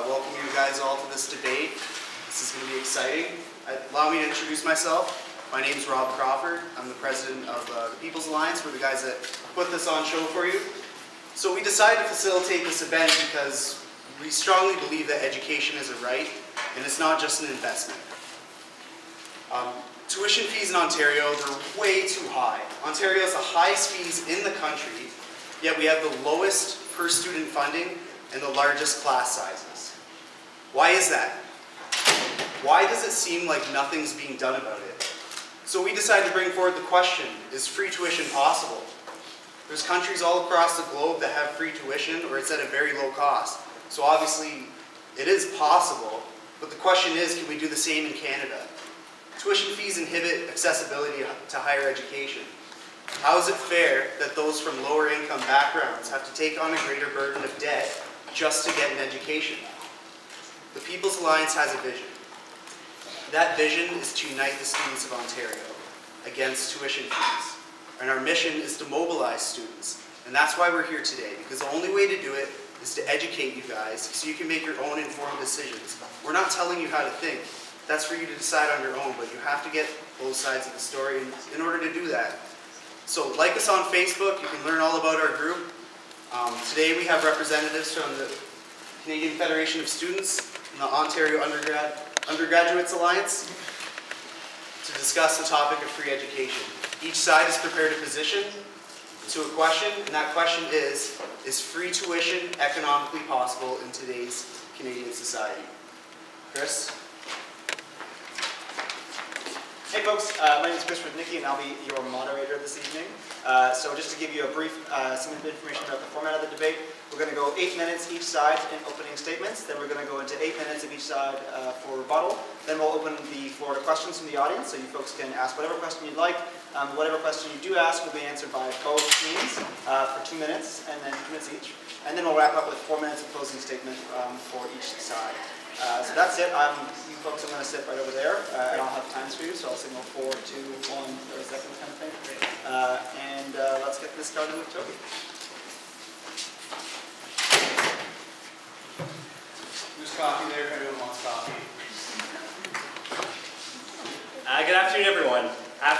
welcome you guys all to this debate. This is going to be exciting. Allow me to introduce myself. My name is Rob Crawford. I'm the president of the People's Alliance. We're the guys that put this on show for you. So we decided to facilitate this event because we strongly believe that education is a right, and it's not just an investment. Tuition fees in Ontario, they're way too high. Ontario has the highest fees in the country, yet we have the lowest per student funding and the largest class sizes. Why is that? Why does it seem like nothing's being done about it? So we decided to bring forward the question, is free tuition possible? There's countries all across the globe that have free tuition, or it's at a very low cost. So obviously it is possible, but the question is, can we do the same in Canada? Tuition fees inhibit accessibility to higher education. How is it fair that those from lower income backgrounds have to take on a greater burden of debt just to get an education? The People's Alliance has a vision. That vision is to unite the students of Ontario against tuition fees. And our mission is to mobilize students. And that's why we're here today, because the only way to do it is to educate you guys so you can make your own informed decisions. We're not telling you how to think. That's for you to decide on your own, but you have to get both sides of the story in order to do that. So like us on Facebook, you can learn all about our group. Today we have representatives from the Canadian Federation of Students and the Ontario Undergraduate Alliance to discuss the topic of free education. Each side has prepared a position to a question, and that question is free tuition economically possible in today's Canadian society? Chris? Hey folks, my name is Chris Rudnicki and I'll be your moderator this evening. So just to give you a brief, some information about the format of the debate, we're going to go 8 minutes each side in opening statements, then we're going to go into 8 minutes of each side for rebuttal, then we'll open the floor to questions from the audience, so you folks can ask whatever question you'd like. Whatever question you do ask will be answered by both teams for 2 minutes, and then 2 minutes each. And then we'll wrap up with 4 minutes of closing statement for each side. So that's it. You folks are going to sit right over there, and I'll have times for you, so I'll signal 4, 2, 1, 30 seconds kind of thing. And let's get this started with Toby. There's coffee there if anyone wants coffee. Good afternoon, everyone.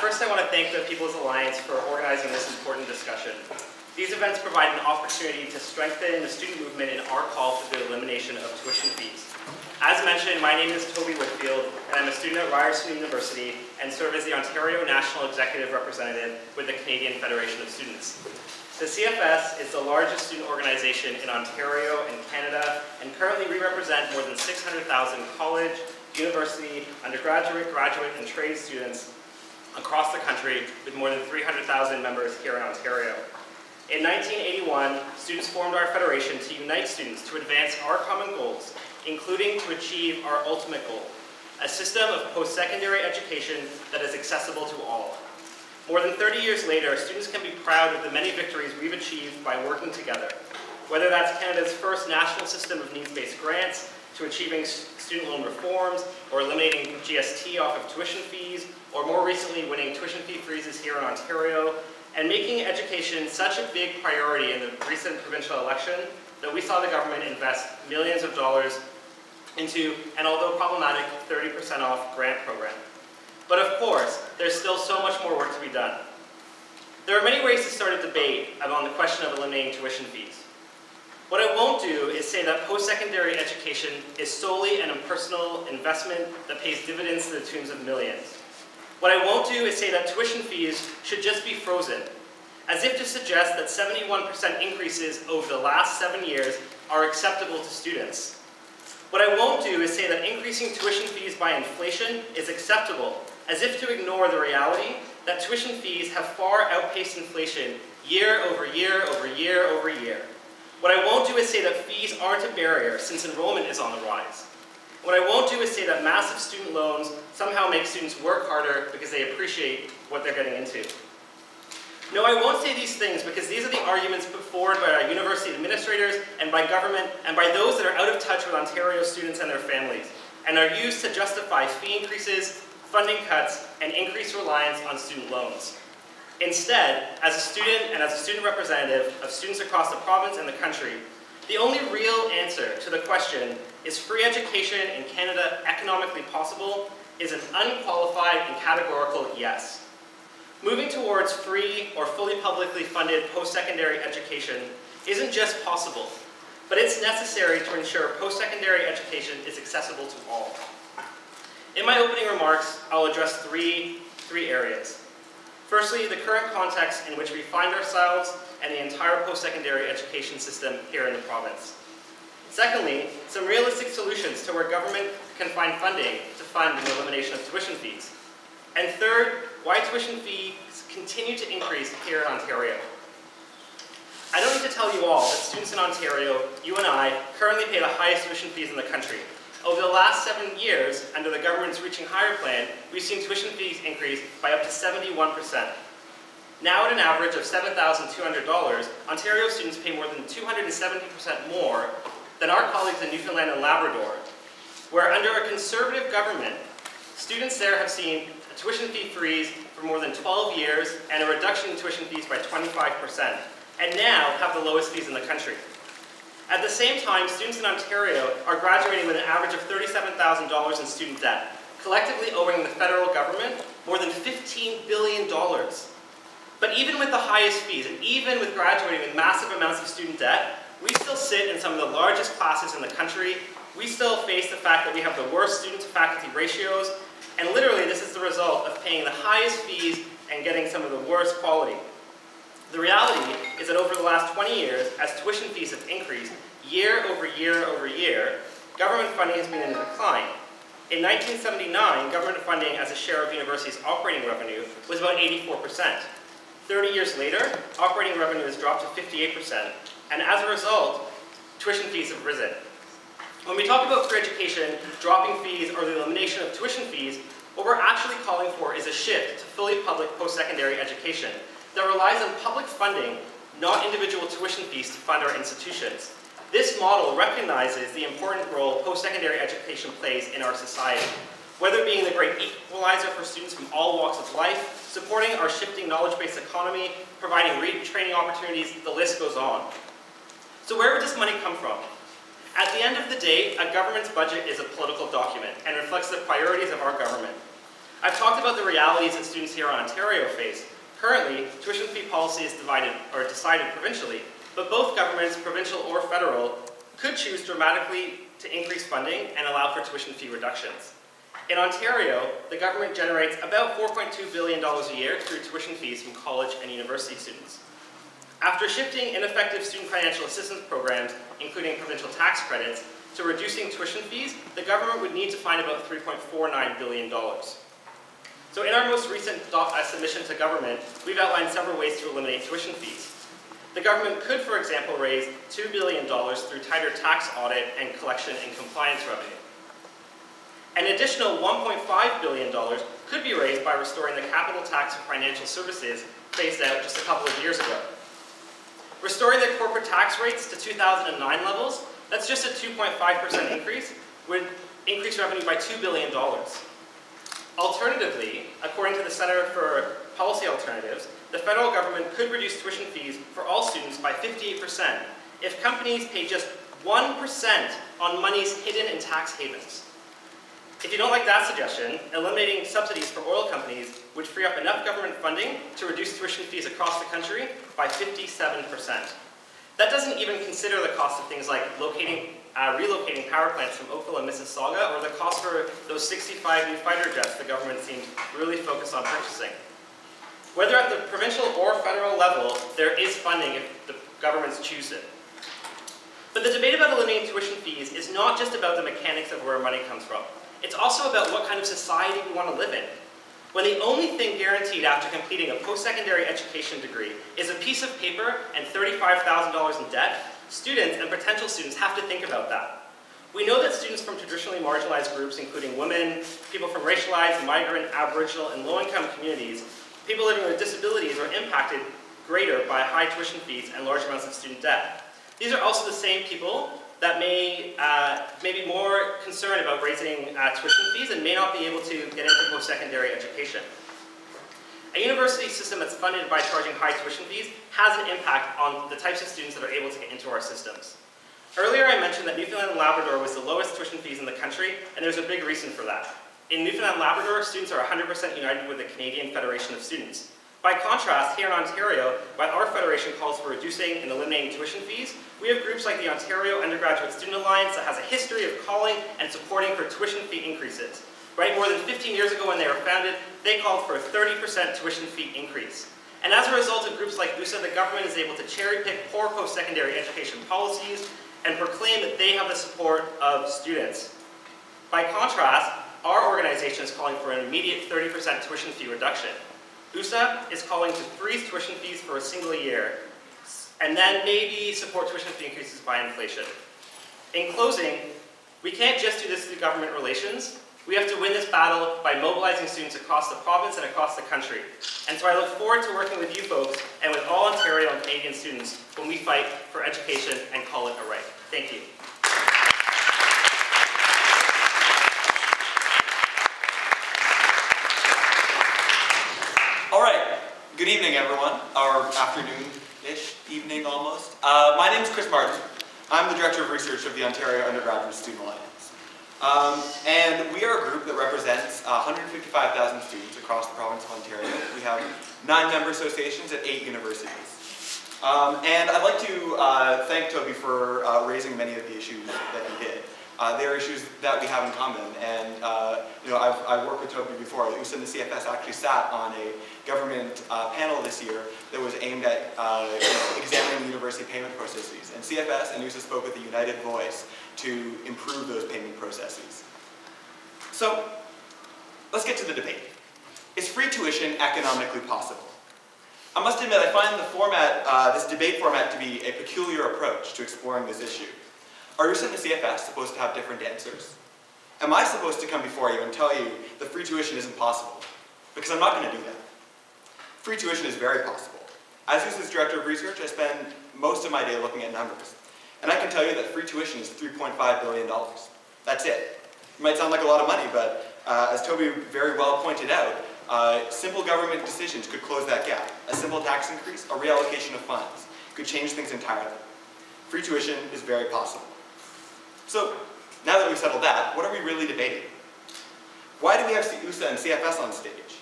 First, I want to thank the People's Alliance for organizing this important discussion. These events provide an opportunity to strengthen the student movement in our call for the elimination of tuition fees. As mentioned, my name is Toby Whitfield, and I'm a student at Ryerson University and serve as the Ontario National Executive Representative with the Canadian Federation of Students. The CFS is the largest student organization in Ontario and Canada, and currently we represent more than 600,000 college, university, undergraduate, graduate, and trade students across the country, with more than 300,000 members here in Ontario. In 1981, students formed our federation to unite students to advance our common goals, including to achieve our ultimate goal, a system of post-secondary education that is accessible to all. More than 30 years later, students can be proud of the many victories we've achieved by working together, whether that's Canada's first national system of needs-based grants, to achieving student loan reforms, or eliminating GST off of tuition fees, or more recently winning tuition fee freezes here in Ontario, and making education such a big priority in the recent provincial election that we saw the government invest millions of dollars into an, although problematic, 30% off grant program. But of course, there's still so much more work to be done. There are many ways to start a debate on the question of eliminating tuition fees. What I won't do is say that post-secondary education is solely an impersonal investment that pays dividends to the tunes of millions. What I won't do is say that tuition fees should just be frozen, as if to suggest that 71% increases over the last 7 years are acceptable to students. What I won't do is say that increasing tuition fees by inflation is acceptable, as if to ignore the reality that tuition fees have far outpaced inflation year over year over year over year. What I won't do is say that fees aren't a barrier, since enrollment is on the rise. What I won't do is say that massive student loans somehow make students work harder because they appreciate what they're getting into. No, I won't say these things because these are the arguments put forward by our university administrators and by government and by those that are out of touch with Ontario students and their families, and are used to justify fee increases, funding cuts, and increased reliance on student loans. Instead, as a student and as a student representative of students across the province and the country, the only real answer to the question is free education in Canada economically possible is an unqualified and categorical yes. Moving towards free or fully publicly funded post-secondary education isn't just possible, but it's necessary to ensure post-secondary education is accessible to all. In my opening remarks, I'll address three areas. Firstly, the current context in which we find ourselves and the entire post-secondary education system here in the province. Secondly, some realistic solutions to where government can find funding to fund the elimination of tuition fees. And third, why tuition fees continue to increase here in Ontario. I don't need to tell you all that students in Ontario, you and I, currently pay the highest tuition fees in the country. Over the last 7 years, under the government's Reaching Higher plan, we've seen tuition fees increase by up to 71%. Now at an average of $7,200, Ontario students pay more than 270% more than our colleagues in Newfoundland and Labrador, where under a conservative government, students there have seen a tuition fee freeze for more than 12 years and a reduction in tuition fees by 25%, and now have the lowest fees in the country. At the same time, students in Ontario are graduating with an average of $37,000 in student debt, collectively owing the federal government more than $15 billion. But even with the highest fees, and even with graduating with massive amounts of student debt, we still sit in some of the largest classes in the country. We still face the fact that we have the worst student-to-faculty ratios, and literally this is the result of paying the highest fees and getting some of the worst quality. The reality is that over the last 20 years, as tuition fees have increased year over year over year, government funding has been in decline. In 1979, government funding as a share of universities' operating revenue was about 84%. 30 years later, operating revenue has dropped to 58%, and as a result, tuition fees have risen. When we talk about free education, dropping fees, or the elimination of tuition fees, what we're actually calling for is a shift to fully public post-secondary education that relies on public funding, not individual tuition fees to fund our institutions. This model recognizes the important role post-secondary education plays in our society, whether being the great equalizer for students from all walks of life, supporting our shifting knowledge-based economy, providing retraining opportunities, the list goes on. So where would this money come from? At the end of the day, a government's budget is a political document and reflects the priorities of our government. I've talked about the realities that students here in Ontario face. Currently, tuition fee policy is decided provincially, but both governments, provincial or federal, could choose dramatically to increase funding and allow for tuition fee reductions. In Ontario, the government generates about $4.2 billion a year through tuition fees from college and university students. After shifting ineffective student financial assistance programs, including provincial tax credits, to reducing tuition fees, the government would need to find about $3.49 billion. So in our most recent submission to government, we've outlined several ways to eliminate tuition fees. The government could, for example, raise $2 billion through tighter tax audit and collection and compliance revenue. An additional $1.5 billion could be raised by restoring the capital tax for financial services phased out just a couple of years ago. Restoring the corporate tax rates to 2009 levels, that's just a 2.5% increase, would increase revenue by $2 billion. Alternatively, according to the Centre for Policy Alternatives, the federal government could reduce tuition fees for all students by 58% if companies pay just 1% on monies hidden in tax havens. If you don't like that suggestion, eliminating subsidies for oil companies would free up enough government funding to reduce tuition fees across the country by 57%. That doesn't even consider the cost of things like relocating power plants from Oakville and Mississauga, or the cost for those 65 new fighter jets the government seems really focused on purchasing. Whether at the provincial or federal level, there is funding if the governments choose it. But the debate about eliminating tuition fees is not just about the mechanics of where money comes from. It's also about what kind of society we want to live in. When the only thing guaranteed after completing a post-secondary education degree is a piece of paper and $35,000 in debt, students and potential students have to think about that. We know that students from traditionally marginalized groups, including women, people from racialized, migrant, Aboriginal, and low-income communities, people living with disabilities, are impacted greater by high tuition fees and large amounts of student debt. These are also the same people that may be more concerned about raising tuition fees and may not be able to get into post-secondary education. A university system that's funded by charging high tuition fees has an impact on the types of students that are able to get into our systems. Earlier I mentioned that Newfoundland and Labrador was the lowest tuition fees in the country, and there's a big reason for that. In Newfoundland and Labrador, students are 100% united with the Canadian Federation of Students. By contrast, here in Ontario, while our federation calls for reducing and eliminating tuition fees, we have groups like the Ontario Undergraduate Student Alliance that has a history of calling and supporting for tuition fee increases. Right, more than 15 years ago when they were founded, they called for a 30% tuition fee increase. And as a result of groups like USA, the government is able to cherry-pick poor post-secondary education policies and proclaim that they have the support of students. By contrast, our organization is calling for an immediate 30% tuition fee reduction. USA is calling to freeze tuition fees for a single year, and then maybe support tuition fee increases by inflation. In closing, we can't just do this through government relations. We have to win this battle by mobilizing students across the province and across the country. And so I look forward to working with you folks and with all Ontario and Canadian students when we fight for education and call it a right. Thank you. All right, good evening everyone, or afternoon-ish, evening almost. My name is Chris Martin. I'm the Director of Research of the Ontario Undergraduate Student Alliance. And we are a group that represents 155,000 students across the province of Ontario. We have 9 member associations at 8 universities. And I'd like to thank Toby for raising many of the issues that he did. They are issues that we have in common, and I've worked with Toby before. USA and the CFS actually sat on a government panel this year that was aimed at examining university payment processes. And CFS and USA spoke with a united voice to improve those payment processes. So, let's get to the debate. Is free tuition economically possible? I must admit, I find the format, this debate format to be a peculiar approach to exploring this issue. Are USA and the CFS supposed to have different answers? Am I supposed to come before you and tell you that free tuition isn't possible? Because I'm not going to do that. Free tuition is very possible. As USA's Director of Research, I spend most of my day looking at numbers. And I can tell you that free tuition is $3.5 billion. That's it. It might sound like a lot of money, but as Toby very well pointed out, simple government decisions could close that gap. A simple tax increase, a reallocation of funds, could change things entirely. Free tuition is very possible. So, now that we've settled that, what are we really debating? Why do we have USA and CFS on stage?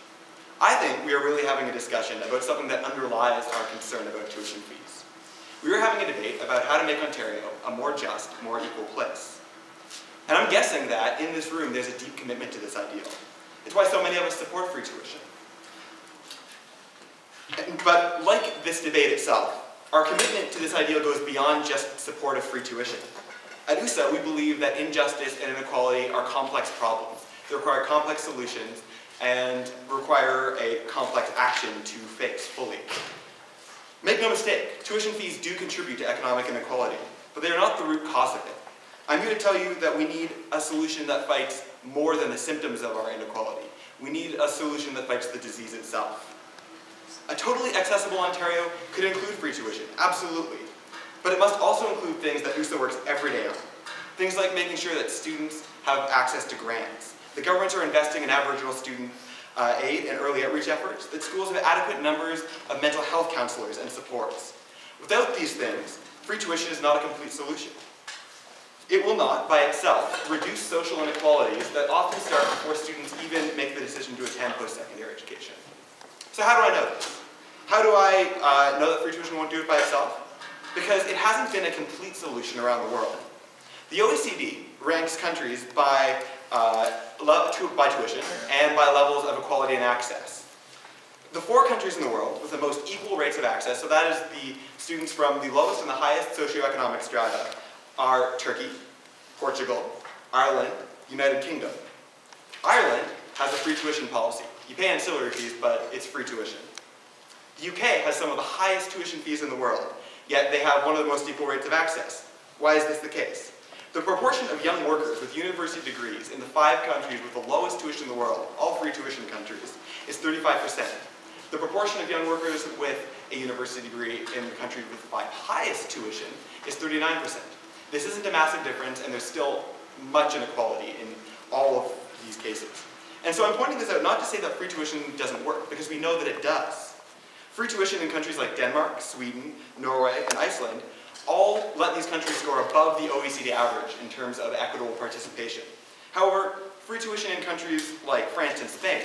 I think we are really having a discussion about something that underlies our concern about tuition fees. We are having a debate about how to make Ontario a more just, more equal place. And I'm guessing that in this room there's a deep commitment to this ideal. It's why so many of us support free tuition. But like this debate itself, our commitment to this ideal goes beyond just support of free tuition. At USA, we believe that injustice and inequality are complex problems. They require complex solutions and require a complex action to face fully. Make no mistake, tuition fees do contribute to economic inequality, but they are not the root cause of it. I'm here to tell you that we need a solution that fights more than the symptoms of our inequality. We need a solution that fights the disease itself. A totally accessible Ontario could include free tuition, absolutely. But it must also include things that USA works every day on. Things like making sure that students have access to grants. The governments are investing in Aboriginal student aid and early outreach efforts, that schools have adequate numbers of mental health counselors and supports. Without these things, free tuition is not a complete solution. It will not, by itself, reduce social inequalities that often start before students even make the decision to attend post-secondary education. So how do I know this? How do I know that free tuition won't do it by itself? Because it hasn't been a complete solution around the world. The OECD ranks countries by tuition and by levels of equality and access. The 4 countries in the world with the most equal rates of access, so that is the students from the lowest and the highest socioeconomic strata, are Turkey, Portugal, Ireland, United Kingdom. Ireland has a free tuition policy. You pay ancillary fees, but it's free tuition. The UK has some of the highest tuition fees in the world, yet they have one of the most equal rates of access. Why is this the case? The proportion of young workers with university degrees in the 5 countries with the lowest tuition in the world, all free tuition countries, is 35%. The proportion of young workers with a university degree in the countries with the 5 highest tuition is 39%. This isn't a massive difference, and there's still much inequality in all of these cases. And so I'm pointing this out not to say that free tuition doesn't work, because we know that it does. Free tuition in countries like Denmark, Sweden, Norway, and Iceland all let these countries score above the OECD average in terms of equitable participation. However, free tuition in countries like France and Spain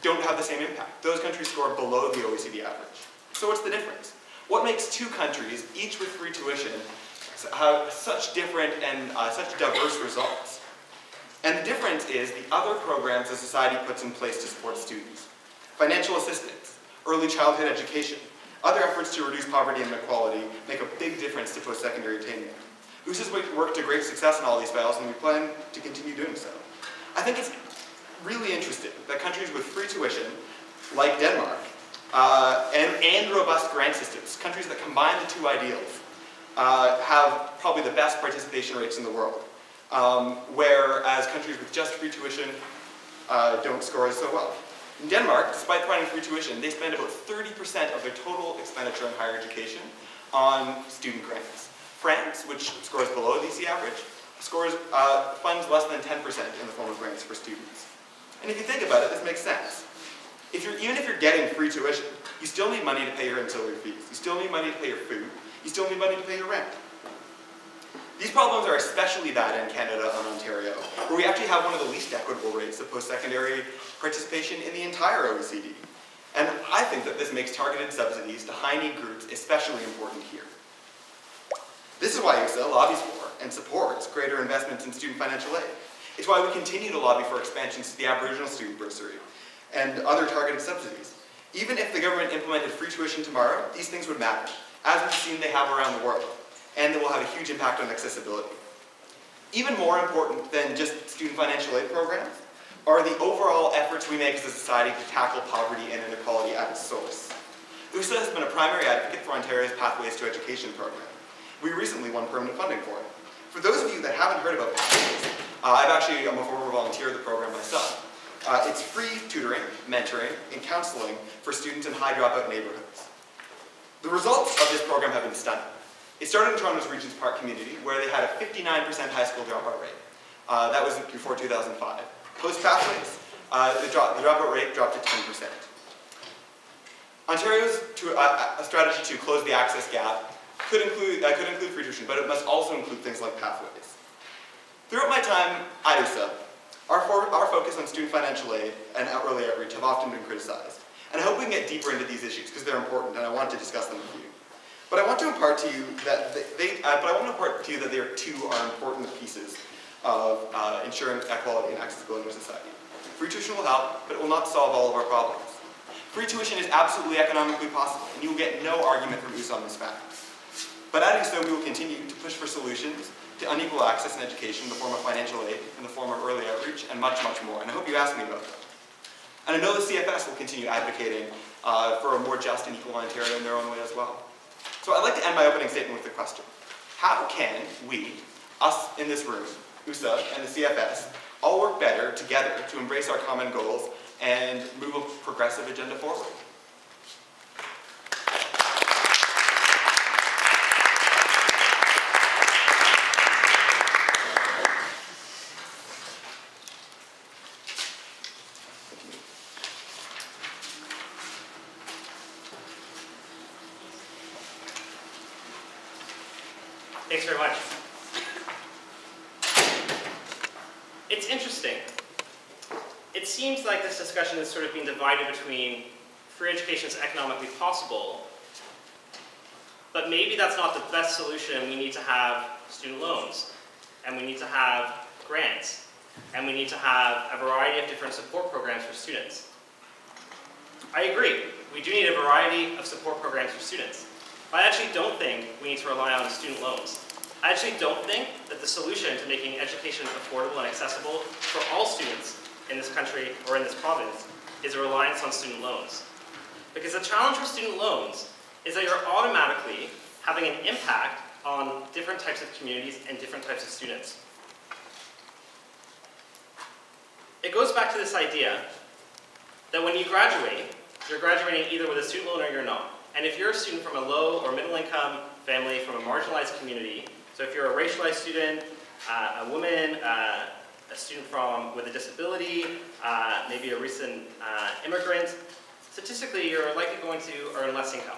don't have the same impact. Those countries score below the OECD average. So what's the difference? What makes two countries, each with free tuition, have such different and such diverse results? And the difference is the other programs the society puts in place to support students. Financial assistance, early childhood education, other efforts to reduce poverty and inequality make a big difference to post-secondary attainment. USA's worked to great success in all these files, and we plan to continue doing so. I think it's really interesting that countries with free tuition, like Denmark, and robust grant systems, countries that combine the two ideals, have probably the best participation rates in the world, whereas countries with just free tuition don't score so well. In Denmark, despite providing free tuition, they spend about 30% of their total expenditure on higher education on student grants. France, which scores below the EC average, funds less than 10% in the form of grants for students. And if you think about it, this makes sense. Even if you're getting free tuition, you still need money to pay your ancillary fees. You still need money to pay your food. You still need money to pay your rent. These problems are especially bad in Canada and Ontario, where we actually have one of the least equitable rates of post-secondary participation in the entire OECD. And I think that this makes targeted subsidies to high-need groups especially important here. This is why USA lobbies for and supports greater investments in student financial aid. It's why we continue to lobby for expansions to the Aboriginal student bursary and other targeted subsidies. Even if the government implemented free tuition tomorrow, these things would matter, as we've seen they have around the world, and it will have a huge impact on accessibility. Even more important than just student financial aid programs are the overall efforts we make as a society to tackle poverty and inequality at its source. USA has been a primary advocate for Ontario's Pathways to Education program. We recently won permanent funding for it. For those of you that haven't heard about Pathways, I'm a former volunteer of the program myself. It's free tutoring, mentoring, and counseling for students in high dropout neighborhoods. The results of this program have been stunning. It started in Toronto's Regents Park community, where they had a 59% high school dropout rate. That was before 2005. Post-Pathways, the dropout rate dropped to 10%. Ontario's strategy to close the access gap could include free tuition, but it must also include things like Pathways. Throughout my time at USA, our focus on student financial aid and early outreach have often been criticized. And I hope we can get deeper into these issues because they're important and I want to discuss them with you. But I want to impart to you that they are two important pieces of ensuring equality and accessibility in our society. Free tuition will help, but it will not solve all of our problems. Free tuition is absolutely economically possible, and you will get no argument from USA on this fact. But at USA, we will continue to push for solutions to unequal access in education in the form of financial aid, in the form of early outreach, and much, much more. And I hope you ask me about that. And I know the CFS will continue advocating for a more just and equal Ontario in their own way as well. So I'd like to end my opening statement with a question. How can we, us in this room, USA and the CFS, all work better together to embrace our common goals and move a progressive agenda forward? Thanks very much. It's interesting. It seems like this discussion is sort of being divided between free education is economically possible, but maybe that's not the best solution. We need to have student loans, and we need to have grants, and we need to have a variety of different support programs for students. I agree. We do need a variety of support programs for students. But I actually don't think we need to rely on student loans. I actually don't think that the solution to making education affordable and accessible for all students in this country or in this province is a reliance on student loans. Because the challenge with student loans is that you're automatically having an impact on different types of communities and different types of students. It goes back to this idea that when you graduate, you're graduating either with a student loan or you're not. And if you're a student from a low or middle income family, from a marginalized community, so if you're a racialized student, a woman, a student with a disability, maybe a recent immigrant, statistically you're likely going to earn less income.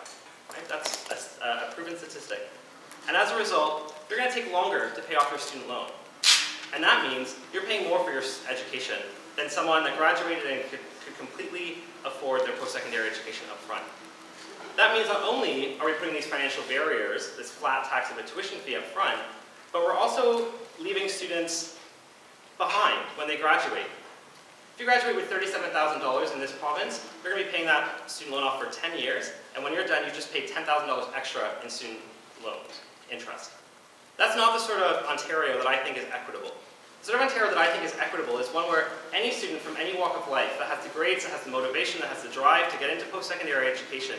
Right? That's a proven statistic. And as a result, you're going to take longer to pay off your student loan. And that means you're paying more for your education than someone that graduated and could completely afford their post-secondary education up front. That means not only are we putting these financial barriers, this flat tax of a tuition fee up front, but we're also leaving students behind when they graduate. If you graduate with $37,000 in this province, you're going to be paying that student loan off for 10 years, and when you're done, you just paid $10,000 extra in student loans, interest. That's not the sort of Ontario that I think is equitable. The sort of Ontario that I think is equitable is one where any student from any walk of life that has the grades, that has the motivation, that has the drive to get into post-secondary education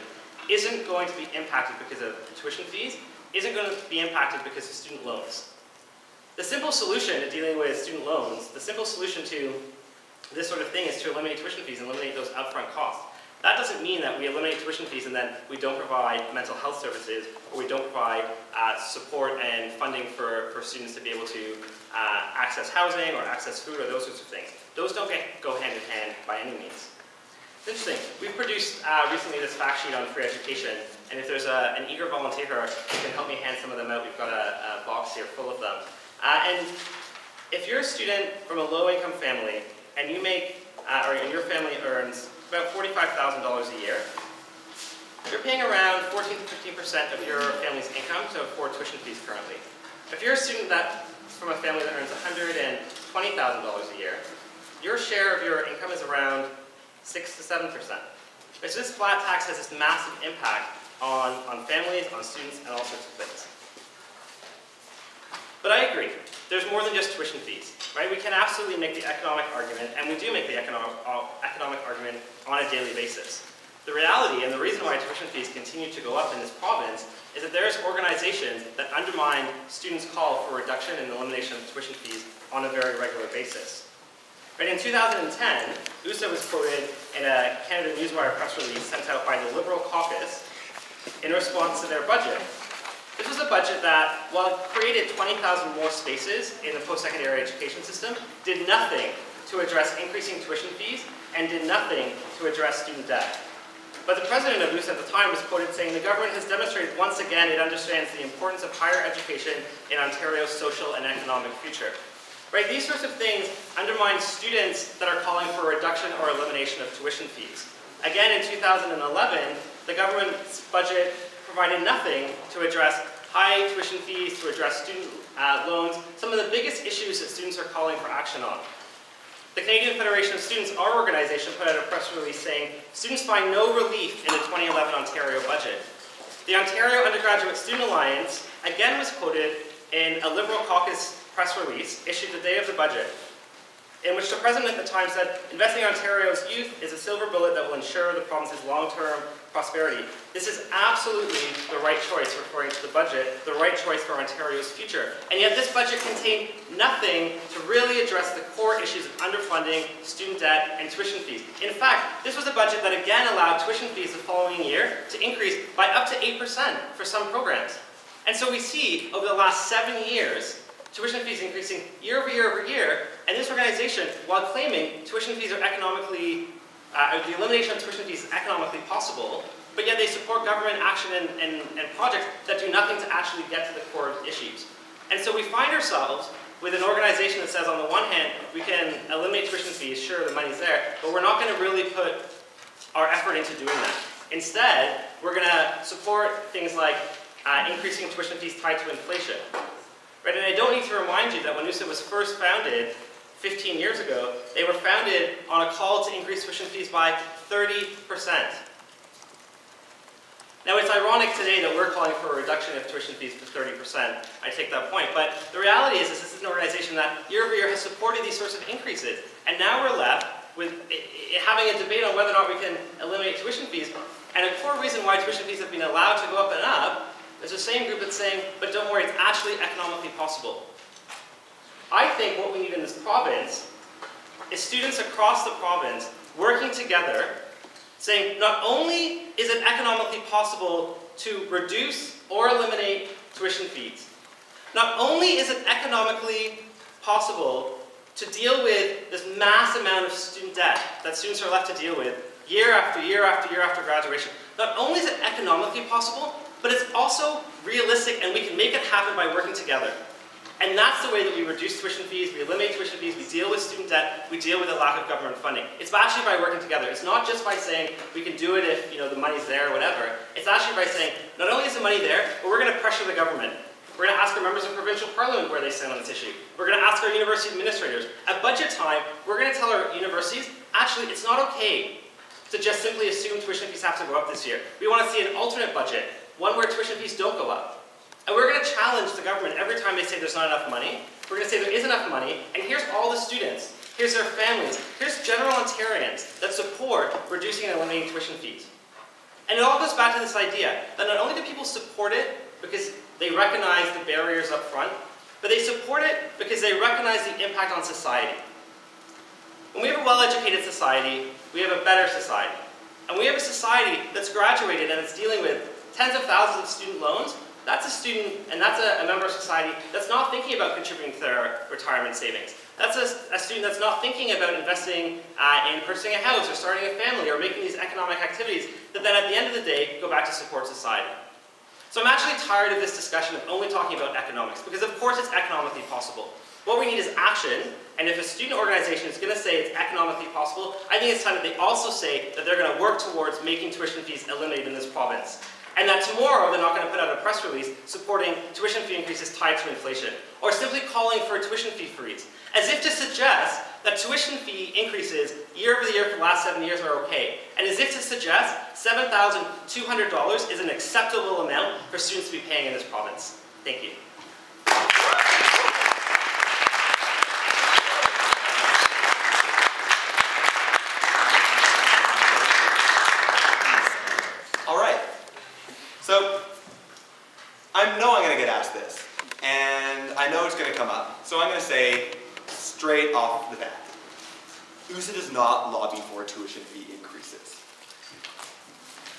isn't going to be impacted because of tuition fees, isn't going to be impacted because of student loans. The simple solution to dealing with student loans, the simple solution to this sort of thing is to eliminate tuition fees and eliminate those upfront costs. That doesn't mean that we eliminate tuition fees and then we don't provide mental health services or we don't provide support and funding for students to be able to access housing or access food or those sorts of things. Those don't go hand in hand by any means. It's interesting. We've produced recently this fact sheet on free education, and if there's an eager volunteer who can help me hand some of them out, we've got a box here full of them. And if you're a student from a low-income family and you make, or your family earns about $45,000 a year, you're paying around 14 to 15% of your family's income to afford tuition fees currently. If you're a student from a family that earns $120,000 a year, your share of your income is around 6 to 7%. So this flat tax has this massive impact on families, on students, and all sorts of things. But I agree. There's more than just tuition fees, right? We can absolutely make the economic argument, and we do make the economic argument on a daily basis. The reality, and the reason why tuition fees continue to go up in this province, is that there's organizations that undermine students' call for reduction and elimination of tuition fees on a very regular basis. Right, in 2010, USA was quoted in a Canada Newswire press release sent out by the Liberal caucus in response to their budget. This was a budget that, while it created 20,000 more spaces in the post-secondary education system, did nothing to address increasing tuition fees and did nothing to address student debt. But the president of USA at the time was quoted saying, "The government has demonstrated once again it understands the importance of higher education in Ontario's social and economic future." Right? These sorts of things undermine students that are calling for a reduction or elimination of tuition fees. Again, in 2011, the government's budget provided nothing to address high tuition fees, to address student loans, some of the biggest issues that students are calling for action on. The Canadian Federation of Students, our organization, put out a press release saying, "Students find no relief in the 2011 Ontario budget." The Ontario Undergraduate Student Alliance, again, was quoted in a Liberal caucus press release issued the day of the budget, in which the president at the time said, "Investing in Ontario's youth is a silver bullet that will ensure the province's long-term prosperity. This is absolutely the right choice, referring to the budget, the right choice for Ontario's future." And yet this budget contained nothing to really address the core issues of underfunding, student debt, and tuition fees. In fact, this was a budget that again allowed tuition fees the following year to increase by up to 8% for some programs. And so we see, over the last 7 years, tuition fees increasing year over year over year, and this organization, while claiming tuition fees are economically, the elimination of tuition fees is economically possible, but yet they support government action and projects that do nothing to actually get to the core issues. And so we find ourselves with an organization that says, on the one hand, we can eliminate tuition fees, sure, the money's there, but we're not going to really put our effort into doing that. Instead, we're going to support things like increasing tuition fees tied to inflation. Right, and I don't need to remind you that when USA was first founded 15 years ago, they were founded on a call to increase tuition fees by 30%. Now, it's ironic today that we're calling for a reduction of tuition fees to 30%. I take that point. But the reality is this is an organization that year over year has supported these sorts of increases. And now we're left with having a debate on whether or not we can eliminate tuition fees. And a core reason why tuition fees have been allowed to go up and up, there's the same group that's saying, but don't worry, it's actually economically possible. I think what we need in this province is students across the province working together, saying not only is it economically possible to reduce or eliminate tuition fees, not only is it economically possible to deal with this mass amount of student debt that students are left to deal with year after year after year after graduation, not only is it economically possible, but it's also realistic and we can make it happen by working together. And that's the way that we reduce tuition fees, we eliminate tuition fees, we deal with student debt, we deal with the lack of government funding. It's actually by working together. It's not just by saying we can do it if the money's there or whatever. It's actually by saying not only is the money there, but we're going to pressure the government. We're going to ask our members of provincial parliament where they stand on this issue. We're going to ask our university administrators. At budget time, we're going to tell our universities, actually, it's not okay to just simply assume tuition fees have to go up this year. We want to see an alternate budget, one where tuition fees don't go up. And we're going to challenge the government every time they say there's not enough money. We're going to say there is enough money, and here's all the students, here's their families, here's general Ontarians that support reducing and eliminating tuition fees. And it all goes back to this idea that not only do people support it because they recognize the barriers up front, but they support it because they recognize the impact on society. When we have a well-educated society, we have a better society. And we have a society that's graduated and it's dealing with tens of thousands of student loans. That's a student, and that's a member of society that's not thinking about contributing to their retirement savings. That's a student that's not thinking about investing in purchasing a house or starting a family or making these economic activities that then at the end of the day go back to support society. So I'm actually tired of this discussion of only talking about economics, because of course it's economically possible. What we need is action, and if a student organization is going to say it's economically possible, I think it's time that they also say that they're going to work towards making tuition fees eliminated in this province. And that tomorrow they're not going to put out a press release supporting tuition fee increases tied to inflation, or simply calling for a tuition fee freeze, as if to suggest that tuition fee increases year over year for the last 7 years are okay, and as if to suggest $7,200 is an acceptable amount for students to be paying in this province. Thank you. So, I know I'm going to get asked this, and I know it's going to come up. So I'm going to say straight off the bat, USA does not lobby for tuition fee increases.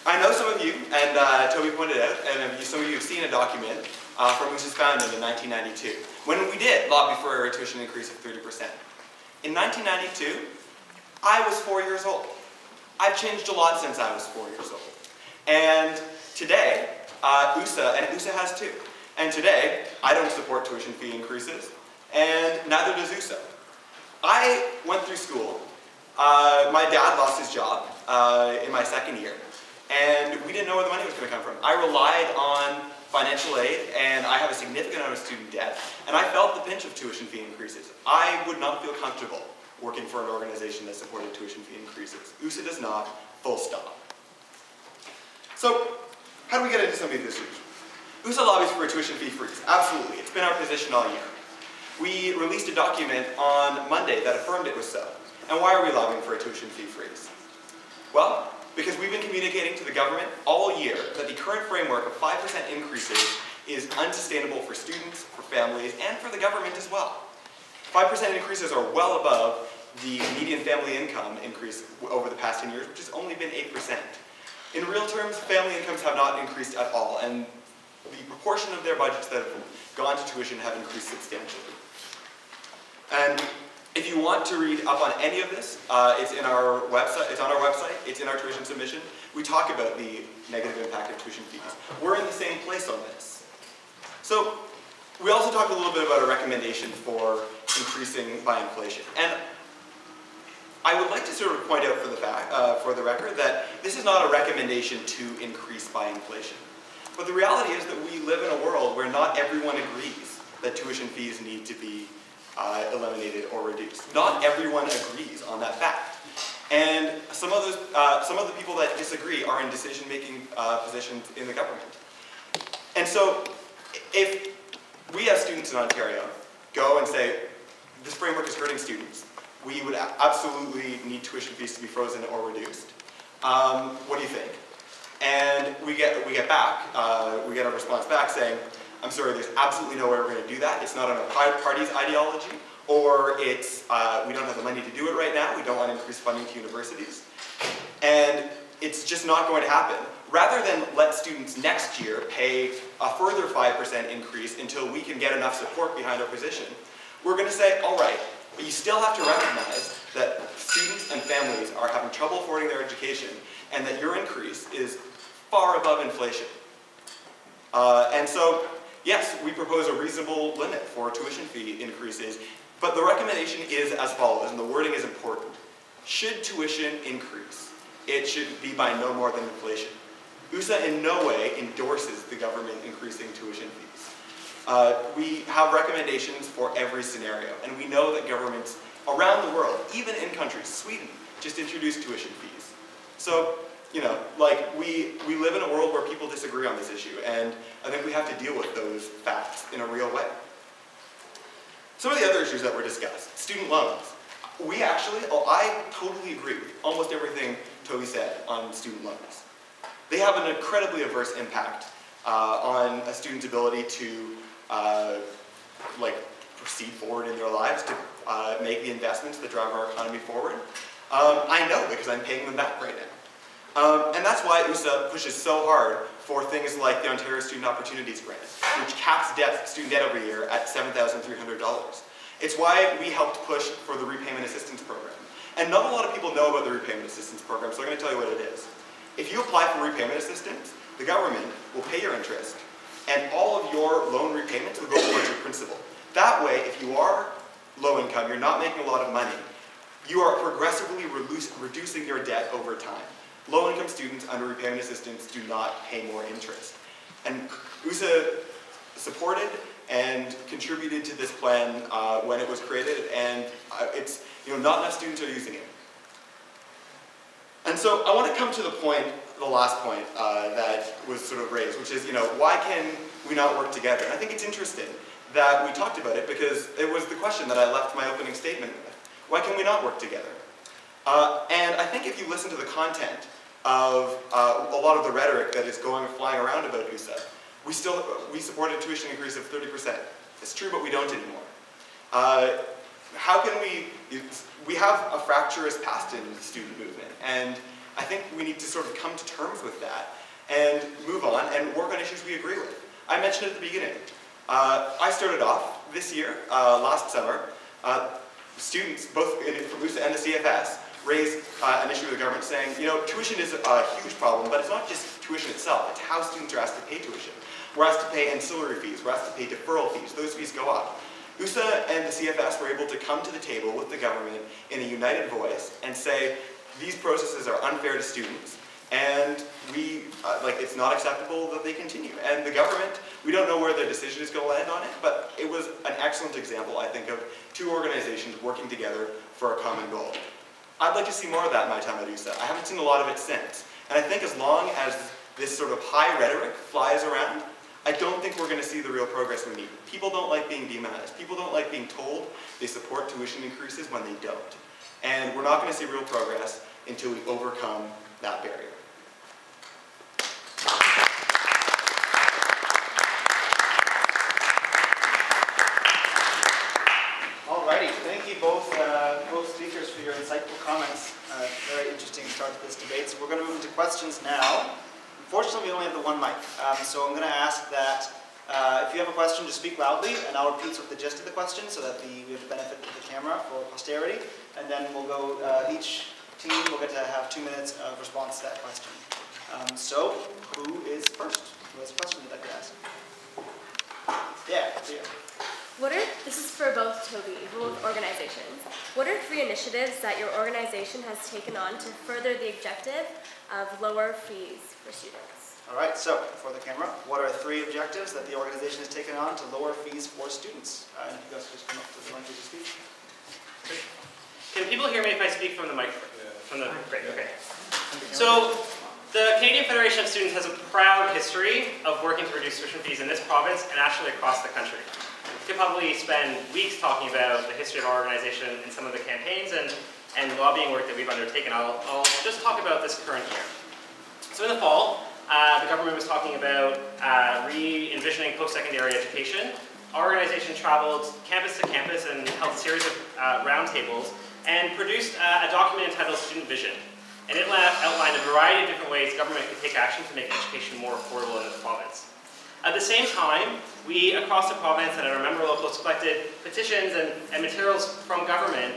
I know some of you, and Toby pointed out, and some of you have seen a document from USA's founding in 1992, when we did lobby for a tuition increase of 30%. In 1992, I was 4 years old. I've changed a lot since I was 4 years old. And today, USA, and USA has too, and today, I don't support tuition fee increases, and neither does USA. I went through school. My dad lost his job in my second year, and we didn't know where the money was going to come from. I relied on financial aid, and I have a significant amount of student debt, and I felt the pinch of tuition fee increases. I would not feel comfortable working for an organization that supported tuition fee increases. USA does not, full stop. So, how do we get into some of these issues? USA lobbies for a tuition fee freeze. Absolutely. It's been our position all year. We released a document on Monday that affirmed it was so. And why are we lobbying for a tuition fee freeze? Well, because we've been communicating to the government all year that the current framework of 5% increases is unsustainable for students, for families, and for the government as well. 5% increases are well above the median family income increase over the past 10 years, which has only been 8%. In real terms, family incomes have not increased at all, and the proportion of their budgets that have gone to tuition have increased substantially. And if you want to read up on any of this, it's on our website, it's in our tuition submission. We talk about the negative impact of tuition fees. We're in the same place on this. So, we also talked a little bit about a recommendation for increasing by inflation. And I would like to sort of point out for the record that this is not a recommendation to increase by inflation. But the reality is that we live in a world where not everyone agrees that tuition fees need to be eliminated or reduced. Not everyone agrees on that fact. And some of the people that disagree are in decision-making positions in the government. And so, if we as students in Ontario go and say, this framework is hurting students, we would absolutely need tuition fees to be frozen or reduced. What do you think? And we get a response back saying, I'm sorry, there's absolutely no way we're going to do that. It's not on our party's ideology, or it's we don't have the money to do it right now. We don't want to increase funding to universities, and it's just not going to happen. Rather than let students next year pay a further 5% increase until we can get enough support behind our position, we're going to say, all right, but you still have to recognize that students and families are having trouble affording their education, and that your increase is far above inflation. And so, yes, we propose a reasonable limit for tuition fee increases, but the recommendation is as follows, and the wording is important. Should tuition increase, it should be by no more than inflation. USA in no way endorses the government increasing tuition fees. We have recommendations for every scenario, and we know that governments around the world, even in countries, Sweden, just introduced tuition fees. So, you know, like, we live in a world where people disagree on this issue, and I think we have to deal with those facts in a real way. Some of the other issues that were discussed, student loans. I totally agree with almost everything Toby said on student loans. They have an incredibly adverse impact on a student's ability to proceed forward in their lives, to make the investments that drive our economy forward. I know because I'm paying them back right now. And that's why USA pushes so hard for things like the Ontario Student Opportunities Grant, which caps student debt every year at $7,300. It's why we helped push for the Repayment Assistance Program. And not a lot of people know about the Repayment Assistance Program, so I'm going to tell you what it is. If you apply for repayment assistance, the government will pay your interest, and all of your loan repayments will go towards your principal. That way, if you are low income, you're not making a lot of money, you are progressively reducing your debt over time. Low-income students under repayment assistance do not pay more interest. And USA supported and contributed to this plan when it was created, and it's, not enough students are using it. And so I want to come to the last point that was sort of raised, which is, why can we not work together? And I think it's interesting that we talked about it because it was the question that I left my opening statement with. Why can we not work together? And I think if you listen to the content of a lot of the rhetoric that is flying around about USA, we supported a tuition increase of 30%. It's true, but we don't anymore. How can we have a fracturous past in the student movement, and I think we need to sort of come to terms with that and move on and work on issues we agree with. I mentioned at the beginning, I started off this year, last summer, students, both from USA and the CFS, raised an issue with the government saying, tuition is a huge problem, but it's not just tuition itself, it's how students are asked to pay tuition. We're asked to pay ancillary fees, we're asked to pay deferral fees, those fees go up. USA and the CFS were able to come to the table with the government in a united voice and say, these processes are unfair to students, and it's not acceptable that they continue. And the government, we don't know where their decision is going to land on it, but it was an excellent example, I think, of two organizations working together for a common goal. I'd like to see more of that in my time at USA. I haven't seen a lot of it since. And I think as long as this sort of high rhetoric flies around, I don't think we're going to see the real progress we need. People don't like being demonized. People don't like being told they support tuition increases when they don't. And we're not going to see real progress until we overcome that barrier. Alrighty, thank you both speakers for your insightful comments. Very interesting start to this debate. So we're going to move into questions now. Unfortunately, we only have the one mic, so I'm going to ask that if you have a question, just speak loudly, and I'll repeat sort of the gist of the question so that we have the benefit of the camera for posterity, and then we'll go, each team will get to have 2 minutes of response to that question. So, who is first? Who has a question you'd like to ask? Yeah, Thea. This is for both organizations. What are 3 initiatives that your organization has taken on to further the objective of lower fees for students? All right, so for the camera, what are 3 objectives that the organization has taken on to lower fees for students? And if you guys just come up to the mic to speak. Great. Can people hear me if I speak from the mic? Great, okay. So, the Canadian Federation of Students has a proud history of working to reduce tuition fees in this province and actually across the country. We could probably spend weeks talking about the history of our organization and some of the campaigns and lobbying work that we've undertaken. I'll just talk about this current year. So in the fall, the government was talking about re-envisioning post-secondary education. Our organization traveled campus to campus and held a series of roundtables and produced a document entitled Student Vision. And it outlined a variety of different ways government could take action to make education more affordable in the province. At the same time, we, across the province and at our member locals, collected petitions and materials from government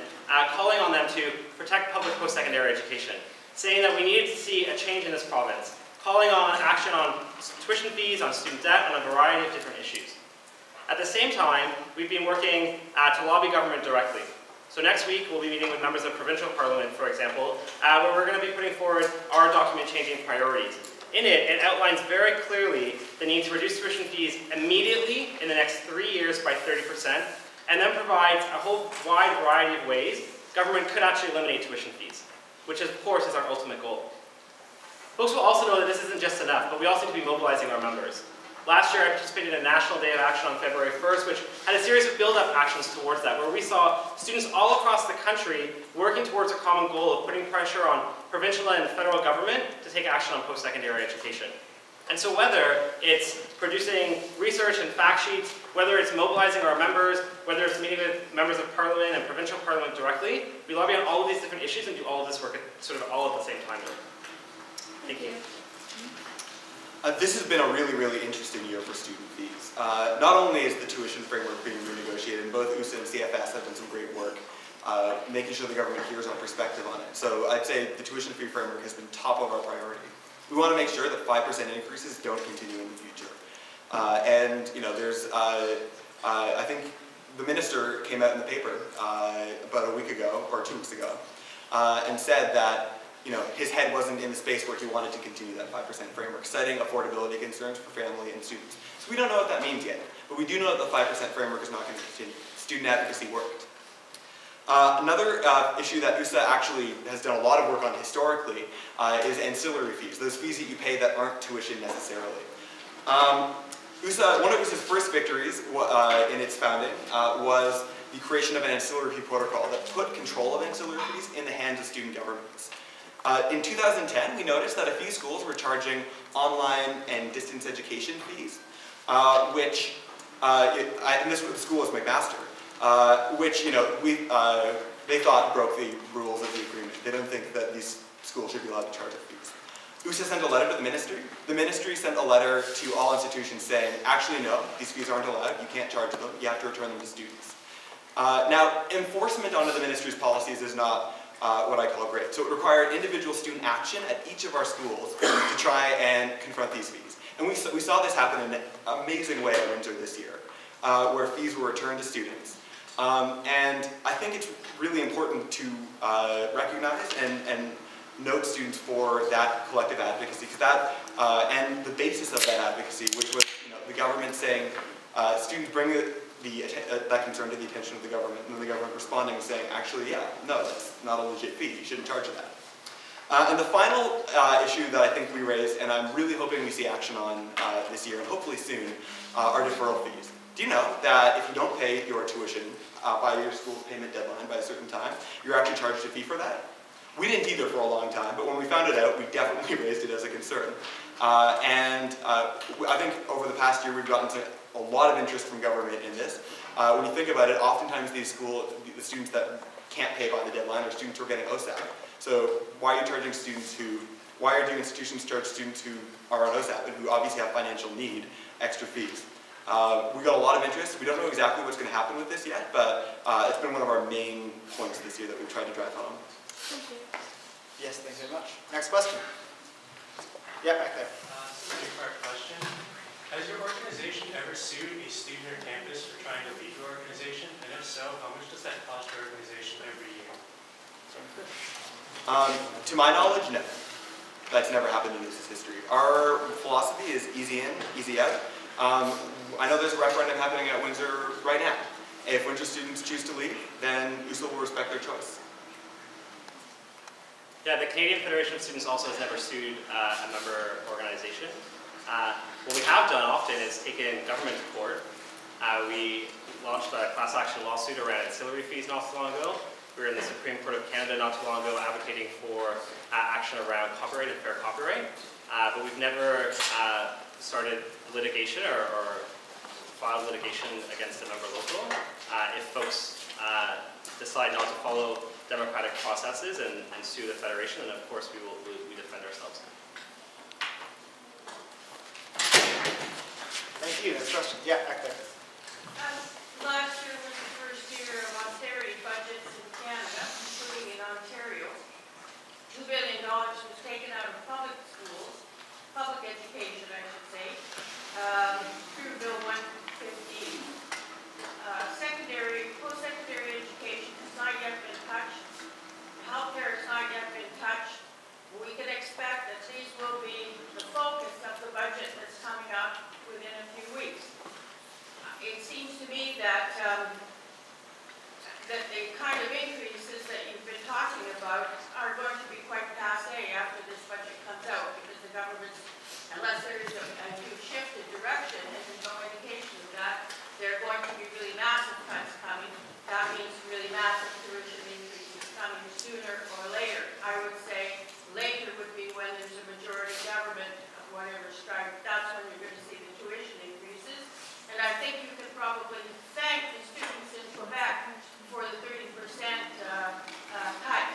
calling on them to protect public post-secondary education, saying that we needed to see a change in this province. calling on action on tuition fees, on student debt, on a variety of different issues. At the same time, we've been working to lobby government directly. So next week, we'll be meeting with members of provincial parliament, for example, where we're going to be putting forward our document changing priorities. In it, it outlines very clearly the need to reduce tuition fees immediately in the next 3 years by 30%, and then provides a whole wide variety of ways government could actually eliminate tuition fees, which of course is our ultimate goal. Folks will also know that this isn't just enough, but we also need to be mobilizing our members. Last year, I participated in a National Day of Action on February 1st, which had a series of build-up actions towards that, where we saw students all across the country working towards a common goal of putting pressure on provincial and federal government to take action on post-secondary education. And so whether it's producing research and fact sheets, whether it's mobilizing our members, whether it's meeting with members of parliament and provincial parliament directly, we lobby on all of these different issues and do all of this work at sort of all at the same time. Thank you. This has been a really, really interesting year for student fees. Not only is the tuition framework being renegotiated, and both USA and CFS have done some great work making sure the government hears our perspective on it. So I'd say the tuition fee framework has been top of our priority. We want to make sure that 5% increases don't continue in the future. And you know, there's, I think the minister came out in the paper about a week ago, or 2 weeks ago, and said that his head wasn't in the space where he wanted to continue that 5% framework, citing affordability concerns for family and students. So we don't know what that means yet, but we do know that the 5% framework is not going to continue. Student advocacy worked. Another issue that USA actually has done a lot of work on historically is ancillary fees, those fees that you pay that aren't tuition necessarily. One of USA's first victories in its founding was the creation of an ancillary fee protocol that put control of ancillary fees in the hands of student governments. In 2010, we noticed that a few schools were charging online and distance education fees, and this school was McMaster, which they thought broke the rules of the agreement. They don't think that these schools should be allowed to charge fees. USA sent a letter to the ministry. The ministry sent a letter to all institutions saying, actually no, these fees aren't allowed, you can't charge them, you have to return them to students. Now, enforcement under the ministry's policies is not what I call great. So it required individual student action at each of our schools to try and confront these fees. And we saw this happen in an amazing way at Windsor this year, where fees were returned to students. And I think it's really important to recognize and note students for that collective advocacy, because that, and the basis of that advocacy, which was the government saying, students bring that concern to the attention of the government, and then the government responding and saying, actually, yeah, no, that's not a legit fee, you shouldn't charge that. And the final issue that I think we raised, and I'm really hoping we see action on this year, and hopefully soon, are deferral fees. Do you know that if you don't pay your tuition by your school's payment deadline by a certain time, you're actually charged a fee for that? We didn't either for a long time, but when we found it out, we definitely raised it as a concern. I think over the past year, we've gotten a lot of interest from government in this. When you think about it, oftentimes the students that can't pay by the deadline are students who are getting OSAP. So why are do institutions charge students who are on OSAP and who obviously have financial need extra fees? We got a lot of interest. We don't know exactly what's going to happen with this yet, but it's been one of our main points this year that we've tried to drive home. Thank you. Yes, thanks very much. Next question. Yeah, back there. Two-part question. Has your organization ever sued a student or campus for trying to leave your organization? And if so, how much does that cost your organization every year? To my knowledge, no. That's never happened in USA's history. Our philosophy is easy in, easy out. I know there's a referendum happening at Windsor right now. If Windsor students choose to leave, then USA will respect their choice. Yeah, the Canadian Federation of Students also has never sued a member organization. What we have done often is taken government to court. We launched a class action lawsuit around ancillary fees not so long ago. We were in the Supreme Court of Canada not too long ago advocating for action around copyright and fair copyright. But we've never started litigation or filed litigation against a member local. If folks decide not to follow democratic processes and sue the Federation, then of course we defend ourselves. Thank you. Next question. Yeah, back there. Last year was the first year of austerity budgets in Canada, including in Ontario. $2 billion was taken out of public schools, $5 that that the kind of increases that you've been talking about are going to be quite passé after this budget comes out, because the government's, unless there is a huge shift in direction, and there's no indication of that, there are going to be really massive cuts coming. That means really massive tuition increases coming sooner or later. I would say later would be when there's a majority government of whatever stripe. That's when you're going to see the tuition increases. And I think you can probably thank the students in Quebec for the 30% cut,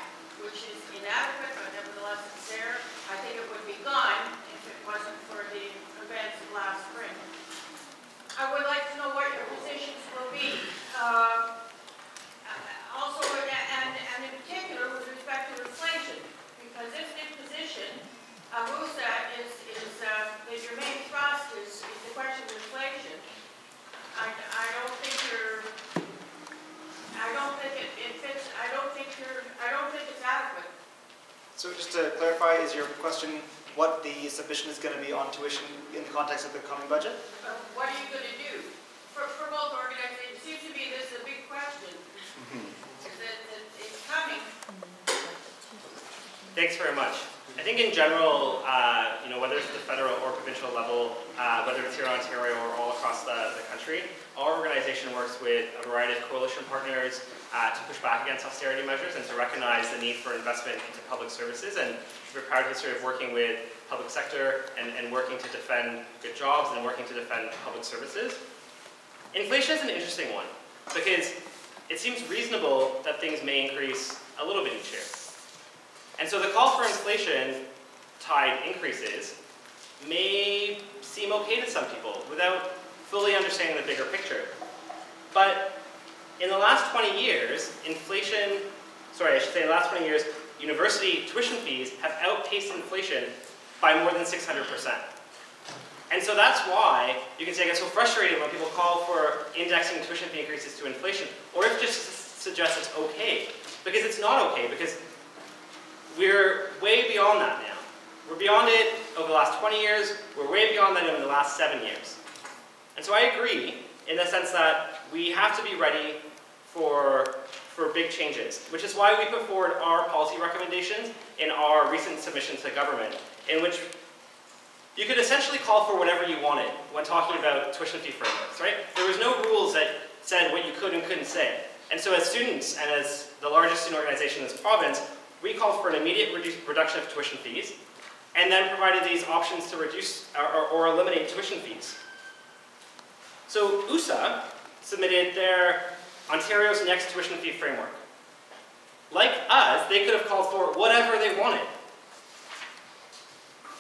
which is inadequate, but nevertheless it's there. I think it would be gone if it wasn't for the events of last spring. I would like to know what your positions will be. Also, and in particular with respect to inflation, because if the position, Musa, is that your main thrust is the question of inflation, I don't think it fits. I don't think it's adequate. So just to clarify, is your question what the submission is going to be on tuition in the context of the coming budget? What are you going to do for both organizations? It seems to me this is a big question. It's coming. Thanks very much. I think in general, whether it's at the federal or provincial level, whether it's here in Ontario or all across the country, our organization works with a variety of coalition partners to push back against austerity measures and to recognize the need for investment into public services. And we're proud history of working with public sector and working to defend good jobs and working to defend public services. Inflation is an interesting one because it seems reasonable that things may increase a little bit each year. And so the call for inflation-tied increases may seem okay to some people without fully understanding the bigger picture. But in the last 20 years, university tuition fees have outpaced inflation by more than 600%. And so that's why you can say I get so frustrated when people call for indexing tuition fee increases to inflation, or if just suggest it's okay. Because it's not okay, because we're way beyond that now. We're beyond it over the last 20 years, we're way beyond that over the last 7 years. And so I agree in the sense that we have to be ready for big changes, which is why we put forward our policy recommendations in our recent submission to government, in which you could essentially call for whatever you wanted when talking about tuition fee frameworks, right? There was no rules that said what you could and couldn't say. And so as students, and as the largest student organization in this province, we called for an immediate reduction of tuition fees, and then provided these options to reduce or eliminate tuition fees. So USA submitted their Ontario's Next Tuition Fee Framework. Like us, they could have called for whatever they wanted.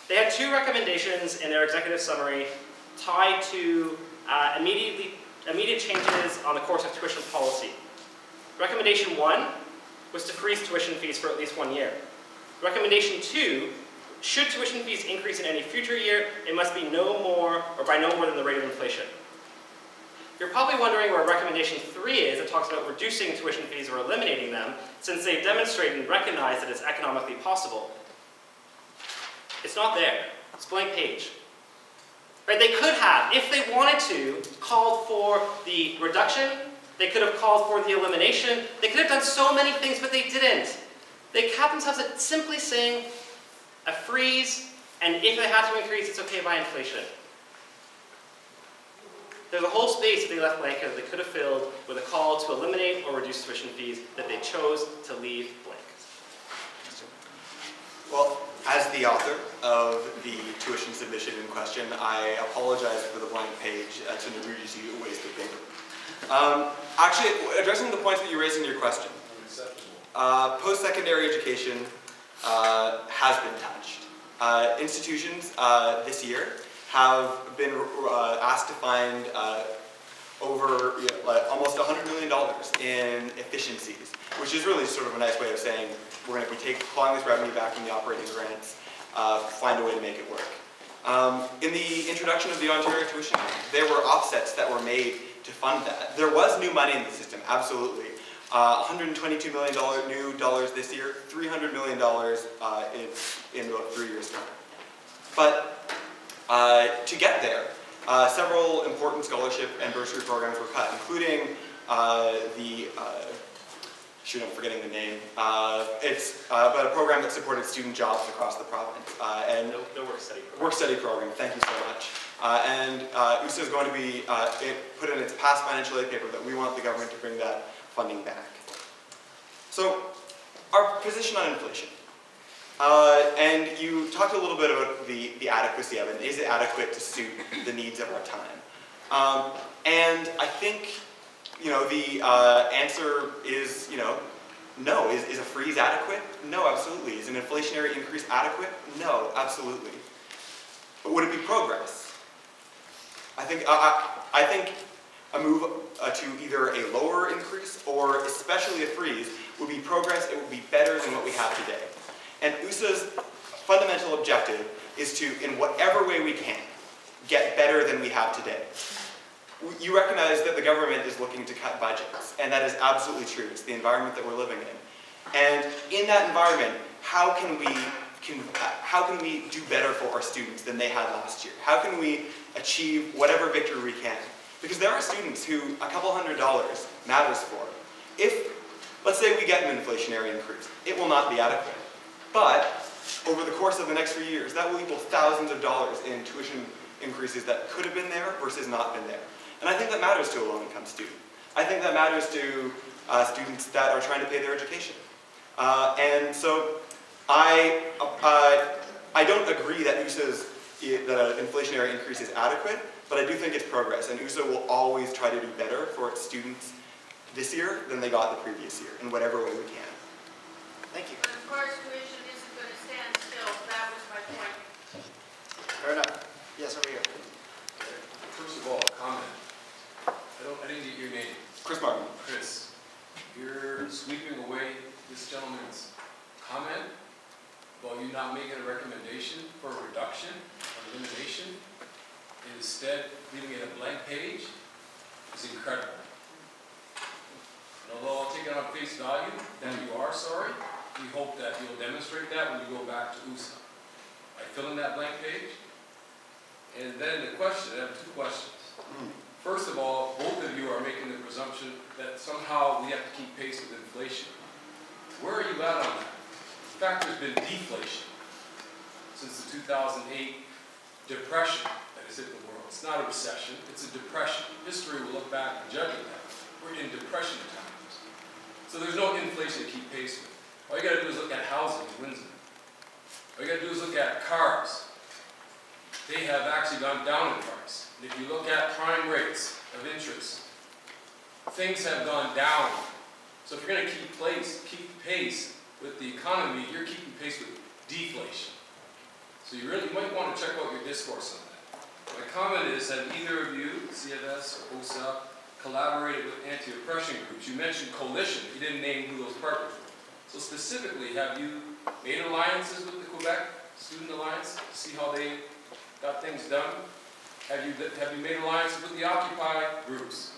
They had two recommendations in their executive summary tied to immediate changes on the course of tuition policy. Recommendation 1 was to freeze tuition fees for at least 1 year. Recommendation 2, should tuition fees increase in any future year, it must be no more or by no more than the rate of inflation. You're probably wondering where recommendation 3 is that talks about reducing tuition fees or eliminating them, since they've demonstrated and recognized that it's economically possible. It's not there. It's a blank page. Right? They could have, if they wanted to, called for the reduction. They could have called for the elimination. They could have done so many things, but they didn't. They capped themselves at simply saying a freeze, and if they had to increase, it's okay by inflation. There's a whole space that they left blank that they could have filled with a call to eliminate or reduce tuition fees that they chose to leave blank. Well, as the author of the tuition submission in question, I apologize for the blank page. It's an egregiously waste of paper. Actually, addressing the points that you raised in your question, post-secondary education has been touched. Institutions this year have been asked to find over almost $100 million in efficiencies, which is really sort of a nice way of saying we're going to be clawing this revenue back from the operating grants, find a way to make it work. In the introduction of the Ontario tuition, there were offsets that were made to fund that. There was new money in the system, absolutely. $122 million new dollars this year, $300 million in about 3 years' time. But to get there, several important scholarship and bursary programs were cut, including shoot, I'm forgetting the name. It's about a program that supported student jobs across the province. And The work-study program. Work-study program, thank you so much. And USA is going to be put in its past financial aid paper that we want the government to bring that funding back. So, our position on inflation. And you talked a little bit about the adequacy of it. Is it adequate to suit the needs of our time? And I think, the answer is, no. Is a freeze adequate? No, absolutely. Is an inflationary increase adequate? No, absolutely. But would it be progress? I think a move to either a lower increase or especially a freeze would be progress. It would be better than what we have today. And USA's fundamental objective is to, in whatever way we can, get better than we have today. You recognize that the government is looking to cut budgets, and that is absolutely true. It's the environment that we're living in. And in that environment, how can we do better for our students than they had last year? How can we achieve whatever victory we can? Because there are students who a couple $100 matters for. If, let's say we get an inflationary increase, it will not be adequate. But over the course of the next few years, that will equal thousands of dollars in tuition increases that could have been there versus not been there. And I think that matters to a low-income student. I think that matters to students that are trying to pay their education. And so I don't agree that that an inflationary increase is adequate, but I do think it's progress. And USA will always try to do better for its students this year than they got the previous year, in whatever way we can. Thank you. But of course, tuition isn't going to stand still. That was my point. Fair enough. Yes, over here. First of all, a comment. I didn't get your name. Chris Martin. Chris, you're sweeping away this gentleman's comment about you not making a recommendation for a reduction or elimination, and instead leaving it a blank page is incredible. And although I'll take it on face value that you are sorry, we hope that you'll demonstrate that when you go back to USA by filling that blank page. And then the question, I have two questions. First of all, both of you are making the presumption that somehow we have to keep pace with inflation. Where are you at on that? In fact, there's been deflation since the 2008 depression that has hit the world. It's not a recession, it's a depression. History will look back and judge it that. We're in depression times. So there's no inflation to keep pace with. All you gotta do is look at housing in Windsor. All you gotta do is look at cars. They have actually gone down in price. And if you look at prime rates of interest, things have gone down. So if you're going to keep pace with the economy, you're keeping pace with deflation. So you might want to check out your discourse on that. My comment is, have either of you, CFS or OSA, collaborated with anti-oppression groups? You mentioned coalition. You didn't name who those partners were. So specifically, have you made alliances with the Quebec Student Alliance to see how they got things done? Have you made alliances with the Occupy groups?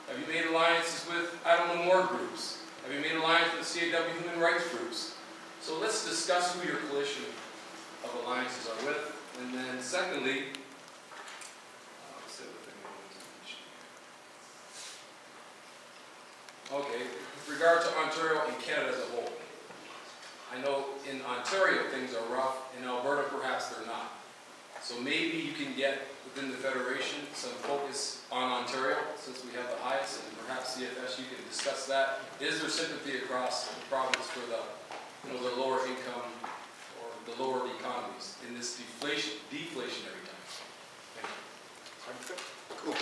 Have you made alliances with I don't know more groups? Have you made alliances with CAW human rights groups? So let's discuss who your coalition of alliances are with. And then secondly, okay, with regard to Ontario and Canada as a whole. I know in Ontario things are rough, in Alberta perhaps they're not. So maybe you can get within the Federation some focus on Ontario, since we have the highest, and perhaps CFS, you can discuss that. Is there sympathy across the province for the lower income or the lower economies in this deflationary time? Thank you. Cool.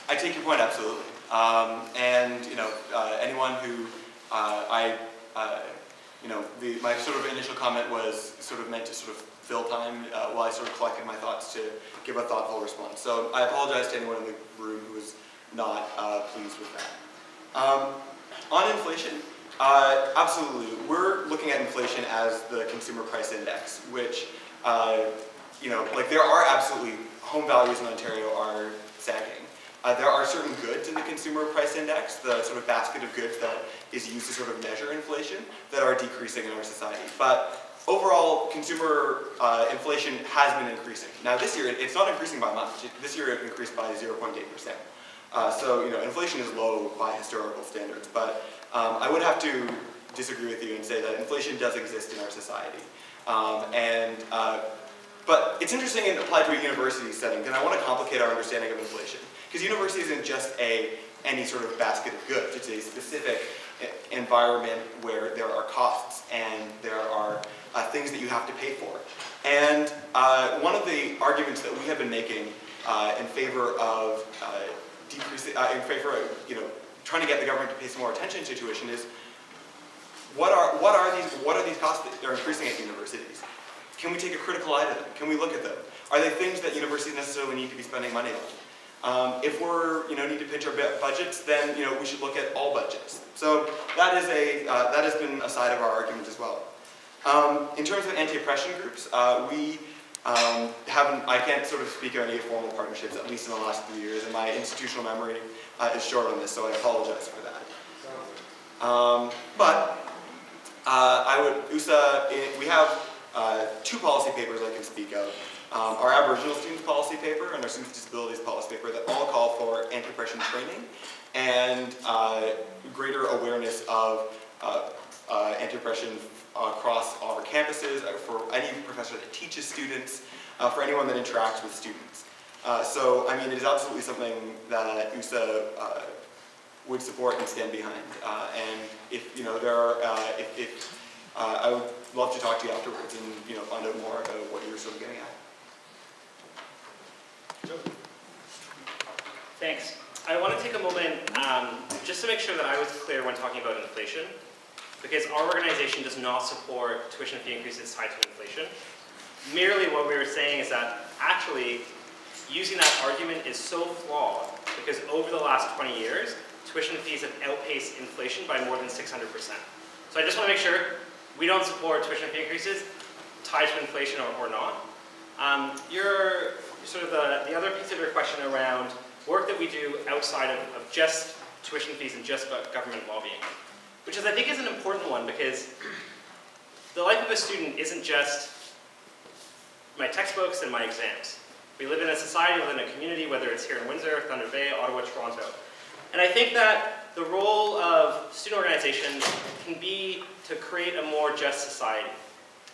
I take your point absolutely. And anyone who my sort of initial comment was sort of meant to sort of fill time while I sort of collected my thoughts to give a thoughtful response. So I apologize to anyone in the room who was not pleased with that. On inflation, absolutely, we're looking at inflation as the consumer price index, which there are absolutely home values in Ontario are sagging. There are certain goods in the consumer price index, the sort of basket of goods that is used to sort of measure inflation, that are decreasing in our society. But overall, consumer inflation has been increasing. Now this year, it's not increasing by much. This year it increased by 0.8%. So inflation is low by historical standards, but I would have to disagree with you and say that inflation does exist in our society. But it's interesting and applied to a university setting, and I want to complicate our understanding of inflation. Because university isn't just any sort of basket of goods. It's a specific environment where there are costs and there are things that you have to pay for. And one of the arguments that we have been making in favor of trying to get the government to pay some more attention to tuition is what are these costs that are increasing at universities? Can we take a critical eye to them? Can we look at them? Are they things that universities necessarily need to be spending money on? If we're need to pinch our budgets, then we should look at all budgets. So that has been a side of our argument as well. In terms of anti-oppression groups, we I can't sort of speak of any formal partnerships, at least in the last 3 years, and my institutional memory is short on this, so I apologize for that. We have 2 policy papers I can speak of. Our Aboriginal students policy paper and our students with disabilities policy paper that all call for anti-oppression training and greater awareness of anti-oppression across our campuses, for any professor that teaches students, for anyone that interacts with students. So, I mean, it is absolutely something that USA would support and stand behind. And if I would love to talk to you afterwards and find out more about what you're sort of getting at. Thanks. I want to take a moment just to make sure that I was clear when talking about inflation, because our organization does not support tuition fee increases tied to inflation. Merely what we were saying is that actually using that argument is so flawed because over the last 20 years, tuition fees have outpaced inflation by more than 600%. So I just want to make sure we don't support tuition fee increases tied to inflation or not. Sort of the other piece of your question around work that we do outside of just tuition fees and just government lobbying, which I think is an important one because the life of a student isn't just my textbooks and my exams. We live in a society, within a community, whether it's here in Windsor, Thunder Bay, Ottawa, Toronto. And I think that the role of student organizations can be to create a more just society.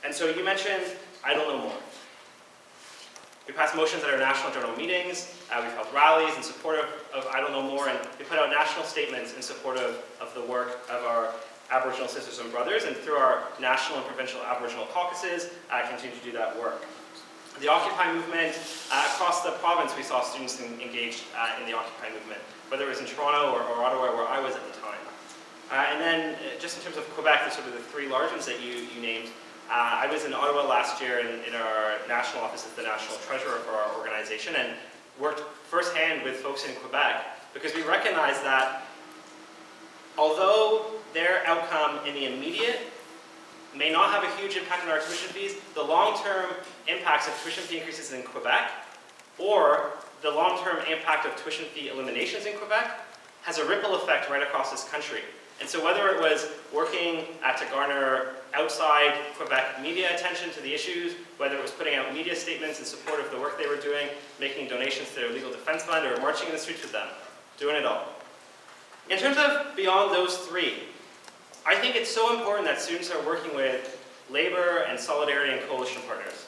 And so you mentioned Idle No More. We passed motions at our national general meetings, we've held rallies in support of Idle No More, and we put out national statements in support of the work of our Aboriginal sisters and brothers, and through our national and provincial Aboriginal caucuses, continue to do that work. The Occupy movement, across the province we saw students engaged in the Occupy movement, whether it was in Toronto or Ottawa where I was at the time. And then just in terms of Quebec, the sort of the 3 large ones that you named, I was in Ottawa last year in our national office as the national treasurer for our organization and worked firsthand with folks in Quebec because we recognize that although their outcome in the immediate may not have a huge impact on our tuition fees, the long-term impacts of tuition fee increases in Quebec or the long-term impact of tuition fee eliminations in Quebec has a ripple effect right across this country. And so whether it was working to garner outside Quebec media attention to the issues, whether it was putting out media statements in support of the work they were doing, making donations to their legal defense fund, or marching in the streets with them, doing it all. In terms of beyond those 3, I think it's so important that students are working with labor and solidarity and coalition partners.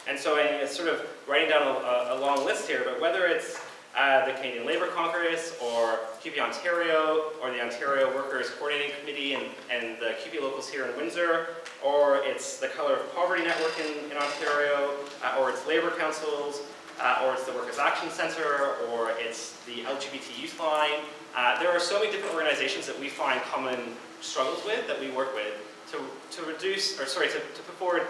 And so I'm sort of writing down a long list here, but whether it's the Canadian Labour Congress, or QP Ontario, or the Ontario Workers Coordinating Committee and the QP locals here in Windsor, or it's the Colour of Poverty Network in Ontario, or it's Labour Councils, or it's the Workers' Action Centre, or it's the LGBT Youth Line. There are so many different organizations that we find common struggles with, that we work with, to put forward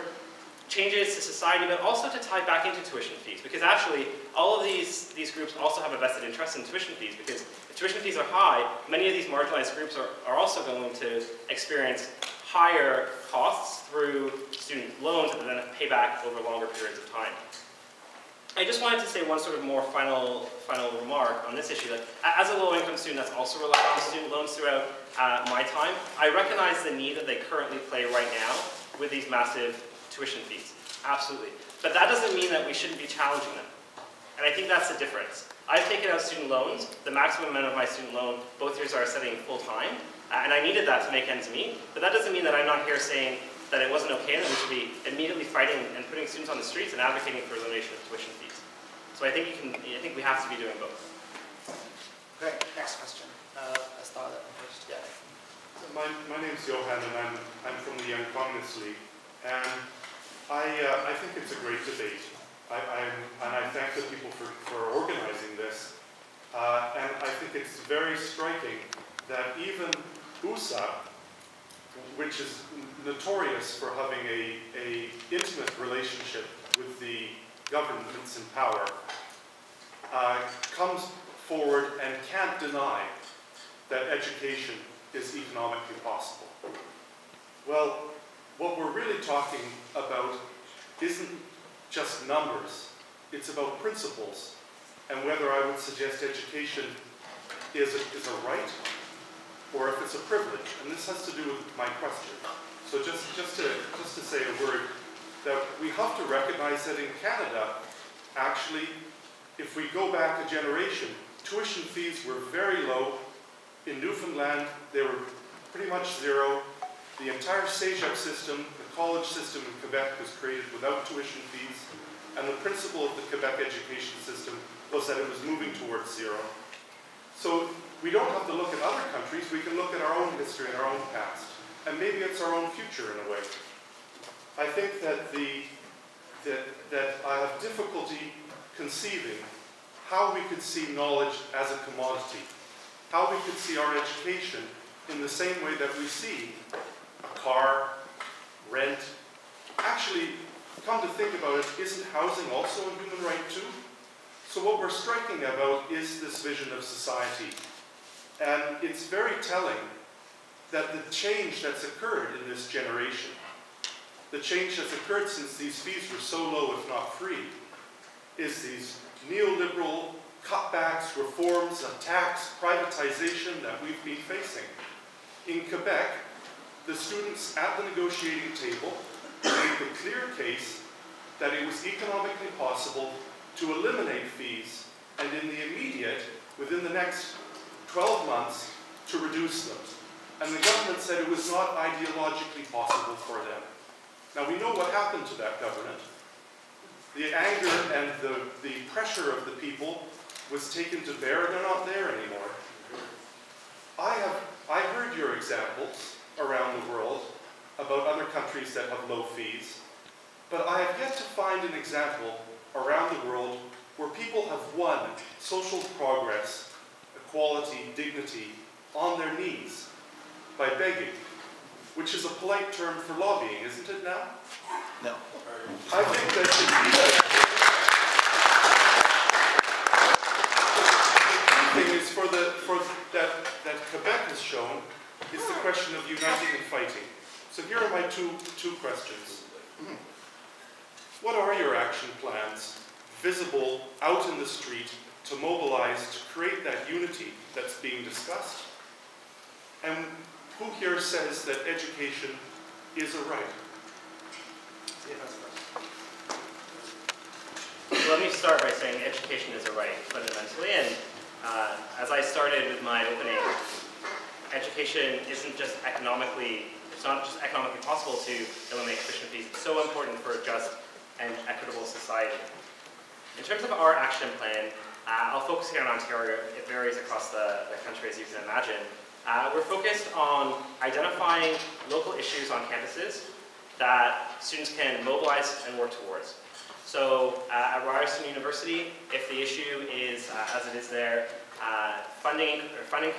changes to society, but also to tie back into tuition fees. Because actually, all of these groups also have a vested interest in tuition fees, because if tuition fees are high, many of these marginalized groups are also going to experience higher costs through student loans that then pay back over longer periods of time. I just wanted to say one sort of more final remark on this issue. That as a low-income student that's also relied on student loans throughout my time, I recognize the need that they currently play right now with these massive tuition fees. Absolutely. But that doesn't mean that we shouldn't be challenging them. And I think that's the difference. I've taken out student loans. The maximum amount of my student loan, both years are studying full-time. And I needed that to make ends meet. But that doesn't mean that I'm not here saying that it wasn't okay and that we should be immediately fighting and putting students on the streets and advocating for elimination of tuition fees. So I think we have to be doing both. Great. Next question. Let's start that first. Yeah. So my name's Johan, and I'm from the Young Communist League, and I think it's a great debate. I thank the people for organizing this, and I think it's very striking that even USA, which is notorious for having a intimate relationship with the governments in power, comes forward and can't deny that education is economically possible. Well, what we're really talking about isn't just numbers, it's about principles, and whether I would suggest education is a right or if it's a privilege. And this has to do with my question. So just to say a word, that we have to recognize that in Canada, actually, if we go back a generation, tuition fees were very low. In Newfoundland, they were pretty much zero. The entire CEGEP system, the college system in Quebec, was created without tuition fees. And the principle of the Quebec education system was that it was moving towards zero. So we don't have to look at other countries, we can look at our own history and our own past. And maybe it's our own future in a way. I think that that I have difficulty conceiving how we could see knowledge as a commodity, how we could see our education in the same way that we see a car, rent. Actually, come to think about it, isn't housing also a human right too? So what we're striking about is this vision of society. And it's very telling that the change that's occurred in this generation, the change that's occurred since these fees were so low, if not free, is these neoliberal cutbacks, reforms, attacks, privatization that we've been facing. In Quebec, the students at the negotiating table made the clear case that it was economically possible to eliminate fees and in the immediate, within the next 12 months, to reduce them. And the government said it was not ideologically possible for them. Now we know what happened to that government. The anger and the pressure of the people was taken to bear, and they're not there anymore. I heard your examples around the world about other countries that have low fees, but I have yet to find an example around the world where people have won social progress, equality, dignity on their knees by begging, which is a polite term for lobbying, isn't it now? No. I think that the key thing is that Quebec has shown is the question of uniting and fighting. So here are my two questions. What are your action plans visible out in the street to mobilize, to create that unity that's being discussed? And who here says that education is a right? Let me start by saying education is a right, fundamentally, and as I started with my opening, education isn't just economically, it's not just economically possible to eliminate tuition fees, it's so important for a just and equitable society. In terms of our action plan, I'll focus here on Ontario. It varies across the country, as you can imagine. We're focused on identifying local issues on campuses that students can mobilize and work towards. So at Ryerson University, if the issue is, as it is there, funding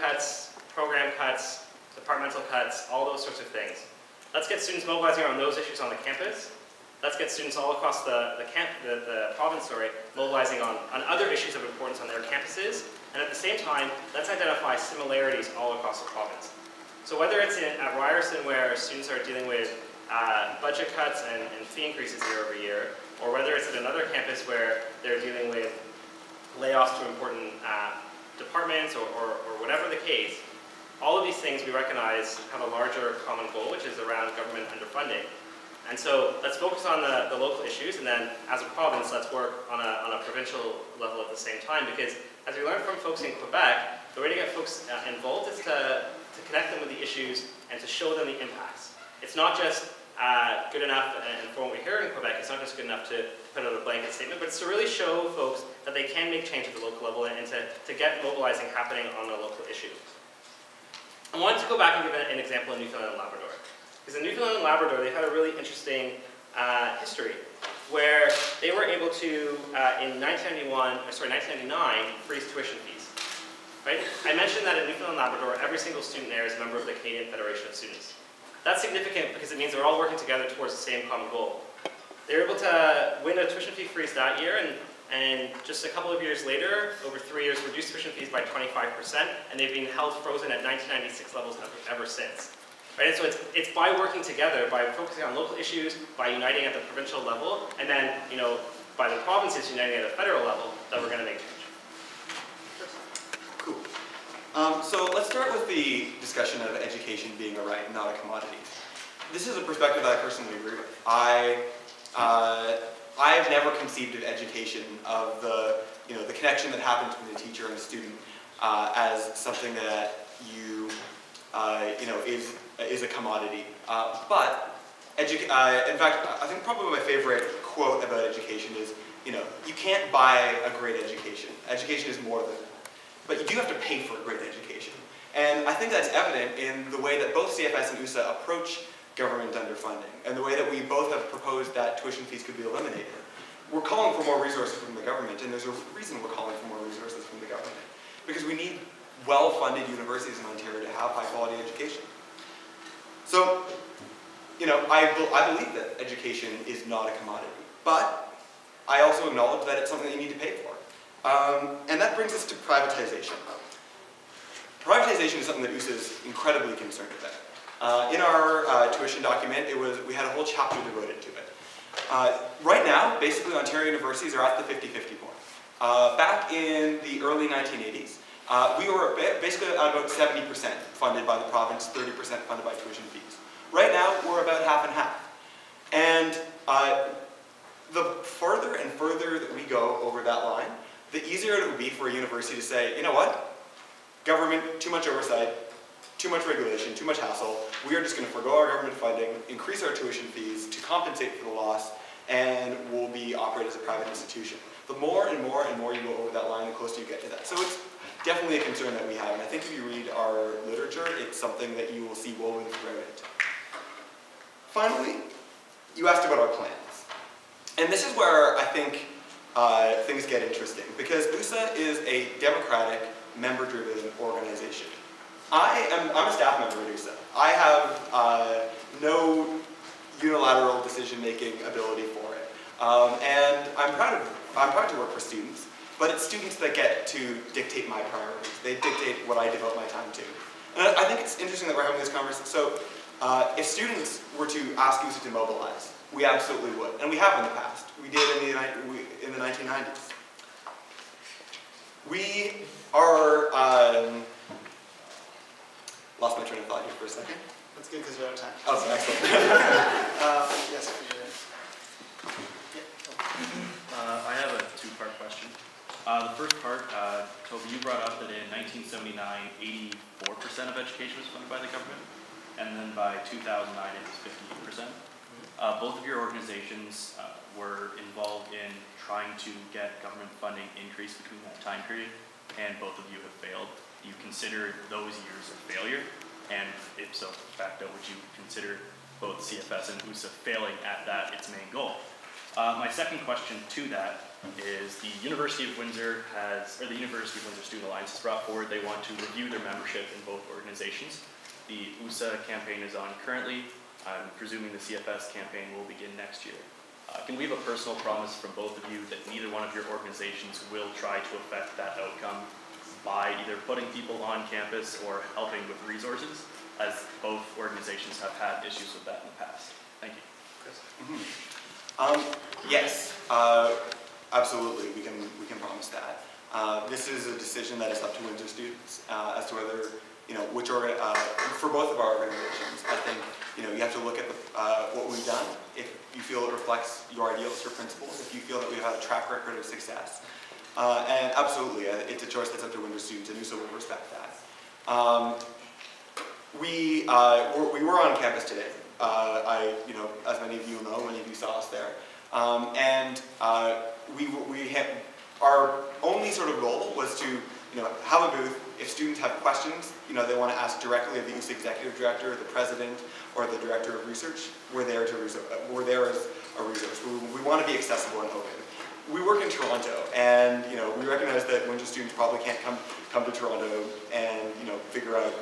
cuts, program cuts, departmental cuts, all those sorts of things. Let's get students mobilizing on those issues on the campus. Let's get students all across the province, mobilizing on other issues of importance on their campuses. And at the same time, let's identify similarities all across the province. So whether it's at Ryerson, where students are dealing with budget cuts and fee increases year over year, or whether it's at another campus where they're dealing with layoffs to important departments or whatever the case, all of these things we recognize have a larger common goal, which is around government underfunding. And so let's focus on the local issues, and then as a province, let's work on a provincial level at the same time, because as we learned from folks in Quebec, the way to get folks involved is to connect them with the issues and to show them the impacts. It's not just good enough, and from what we hear in Quebec, it's not just good enough to put out a blanket statement, but it's to really show folks that they can make change at the local level and to get mobilizing happening on a local issue. I wanted to go back and give an example in Newfoundland and Labrador. Because in Newfoundland and Labrador, they've had a really interesting history where they were able to, in 1999, freeze tuition fees. Right? I mentioned that in Newfoundland and Labrador, every single student there is a member of the Canadian Federation of Students. That's significant because it means they're all working together towards the same common goal. They were able to win a tuition fee freeze that year, and just a couple of years later, over 3 years, reduced tuition fees by 25%, and they've been held frozen at 1996 levels ever since. Right? And so it's by working together, by focusing on local issues, by uniting at the provincial level, and then, by the provinces uniting at the federal level, that we're going to make change. Cool. So let's start with the discussion of education being a right, not a commodity. This is a perspective that I personally agree with. I've never conceived of education, of the connection that happens between the teacher and the student as something that is a commodity. But in fact, I think probably my favorite quote about education is, you can't buy a great education. Education is more than that. But you do have to pay for a great education. And I think that's evident in the way that both CFS and USA approach government underfunding, and the way that we both have proposed that tuition fees could be eliminated. We're calling for more resources from the government, and there's a reason we're calling for more resources from the government. Because we need well-funded universities in Ontario to have high-quality education. So, I believe that education is not a commodity, but I also acknowledge that it's something that you need to pay for. And that brings us to privatization. Privatization is something that USA is incredibly concerned about. In our tuition document, we had a whole chapter devoted to it. Right now, basically, Ontario universities are at the 50-50 point. Back in the early 1980s, we were basically at about 70% funded by the province, 30% funded by tuition fees. Right now, we're about half and half. And the further and further that we go over that line, the easier it would be for a university to say, you know what? Government, too much oversight, too much regulation, too much hassle. We are just going to forgo our government funding, increase our tuition fees to compensate for the loss, and we'll be operated as a private institution. The more and more and more you go over that line, the closer you get to that. So it's definitely a concern that we have. And I think if you read our literature, it's something that you will see woven throughout it. Finally, you asked about our plans. And this is where I think things get interesting, because USA is a democratic, member-driven organization. I'm a staff member at USA. I have no unilateral decision-making ability for it, and I'm proud to work for students. But it's students that get to dictate my priorities. They dictate what I devote my time to. And I think it's interesting that we're having this conversation. So, if students were to ask USA to mobilize, we absolutely would, and we have in the past. We did in the 1990s. We are, lost my train of thought here for a second. That's good because we're out of time. Oh, so excellent. Yes, I have a two-part question. The first part, Toby, you brought up that in 1979, 84% of education was funded by the government, and then by 2009 it was 58%. Both of your organizations were involved in trying to get government funding increase between that time period, and both of you have failed. Do you consider those years a failure? And if so, de facto, would you consider both CFS and USA failing at that, its main goal? My second question to that is the University of Windsor Student Alliance has brought forward they want to review their membership in both organizations. The USA campaign is on currently. I'm presuming the CFS campaign will begin next year. Can we have a personal promise from both of you that neither one of your organizations will try to affect that outcome by either putting people on campus or helping with resources? as both organizations have had issues with that in the past. Thank you. Chris? Yes, absolutely, we can promise that. This is a decision that is up to Windsor students as to whether, which for both of our organizations. I think, you have to look at what we've done. If you feel it reflects your ideals, your principles, if you feel that we've had a track record of success. And absolutely, it's a choice that's up to Windsor students, and USA will respect that. We were on campus today. As many of you know, many of you saw us there. Our only sort of goal was to, have a booth. If students have questions, they want to ask directly of the USA executive director, the president, or the director of research. We're there as a resource. We want to be accessible and open. We work in Toronto, and we recognize that Windsor students probably can't come to Toronto and figure out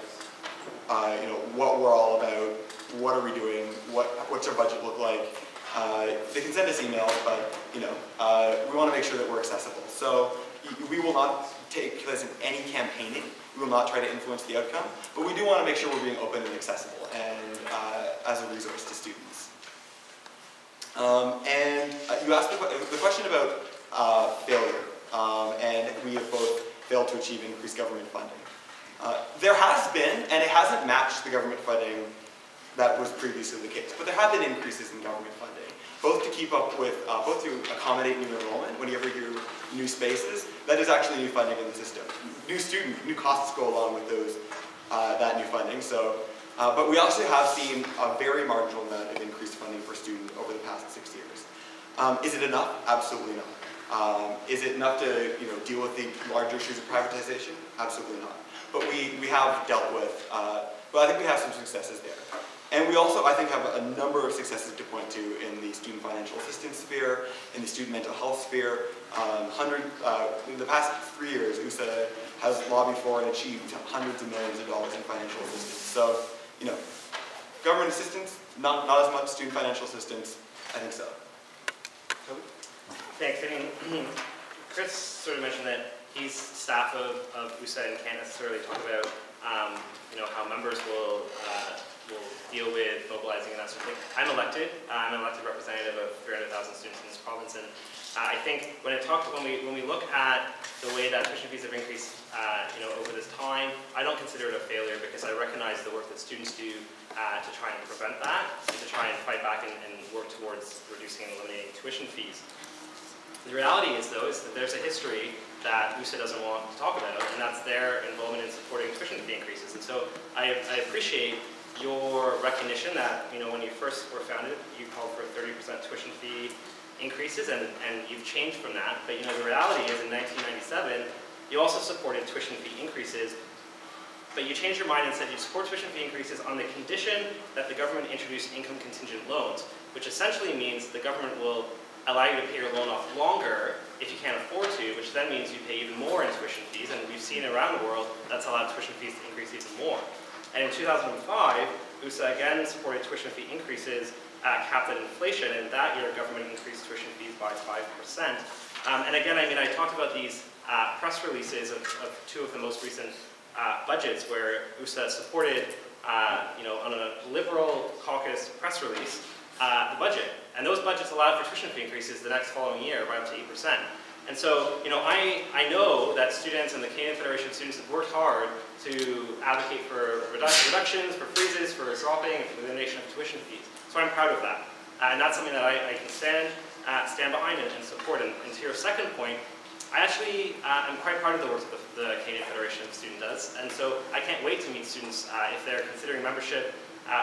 what we're all about, what are we doing, what's our budget look like. They can send us emails, but we want to make sure that we're accessible. So we will not take place in any campaigning. We will not try to influence the outcome, but we do want to make sure we're being open and accessible and as a resource to students. And you asked the question about failure, and we have both failed to achieve increased government funding. There has been, and it hasn't matched the government funding that was previously the case, but there have been increases in government funding, both to keep up with, both to accommodate new enrollment. Whenever you hear new spaces, that is actually new funding in the system. New costs go along with those, that new funding. So, but we also have seen a very marginal amount of increased funding per student over the past 6 years. Is it enough? Absolutely not. Is it enough to deal with the larger issues of privatization? Absolutely not. But we have dealt with, but I think we have some successes there. And we also, I think, have a number of successes to point to in the student financial assistance sphere, in the student mental health sphere. In the past 3 years, USA has lobbied for and achieved hundreds of millions of dollars in financial assistance. So, government assistance, not as much. Student financial assistance, I think so. Thanks. Chris sort of mentioned that he's staff of USA and can't necessarily talk about, how members will deal with mobilizing and that sort of thing. I'm an elected representative of 300,000 students in this province, and I think when we look at the way that tuition fees have increased, over this time, I don't consider it a failure because I recognize the work that students do to try and prevent that, and to try and fight back and work towards reducing and eliminating tuition fees. The reality is, though, is that there's a history that USA doesn't want to talk about, and that's their involvement in supporting tuition fee increases. And so I appreciate your recognition that, when you first were founded, you called for 30% tuition fee increases, and you've changed from that. But, the reality is in 1997, you also supported tuition fee increases, but you changed your mind and said you support tuition fee increases on the condition that the government introduced income contingent loans, which essentially means the government will allow you to pay your loan off longer if you can't afford to, which then means you pay even more in tuition fees, and we've seen around the world that's allowed tuition fees to increase even more. And in 2005, USA again supported tuition fee increases capped at inflation, and that year government increased tuition fees by 5%. And again, I talked about these press releases of two of the most recent budgets where USA supported, on a Liberal caucus press release, the budget. And those budgets allowed for tuition fee increases the next following year by up to 8%. And so, I know that students and the Canadian Federation of Students have worked hard to advocate for reductions, for freezes, for dropping, for the elimination of tuition fees. So I'm proud of that. And that's something that I can stand behind and support. And to your second point, I actually am quite proud of the work that the Canadian Federation of Students does. And so I can't wait to meet students if they're considering membership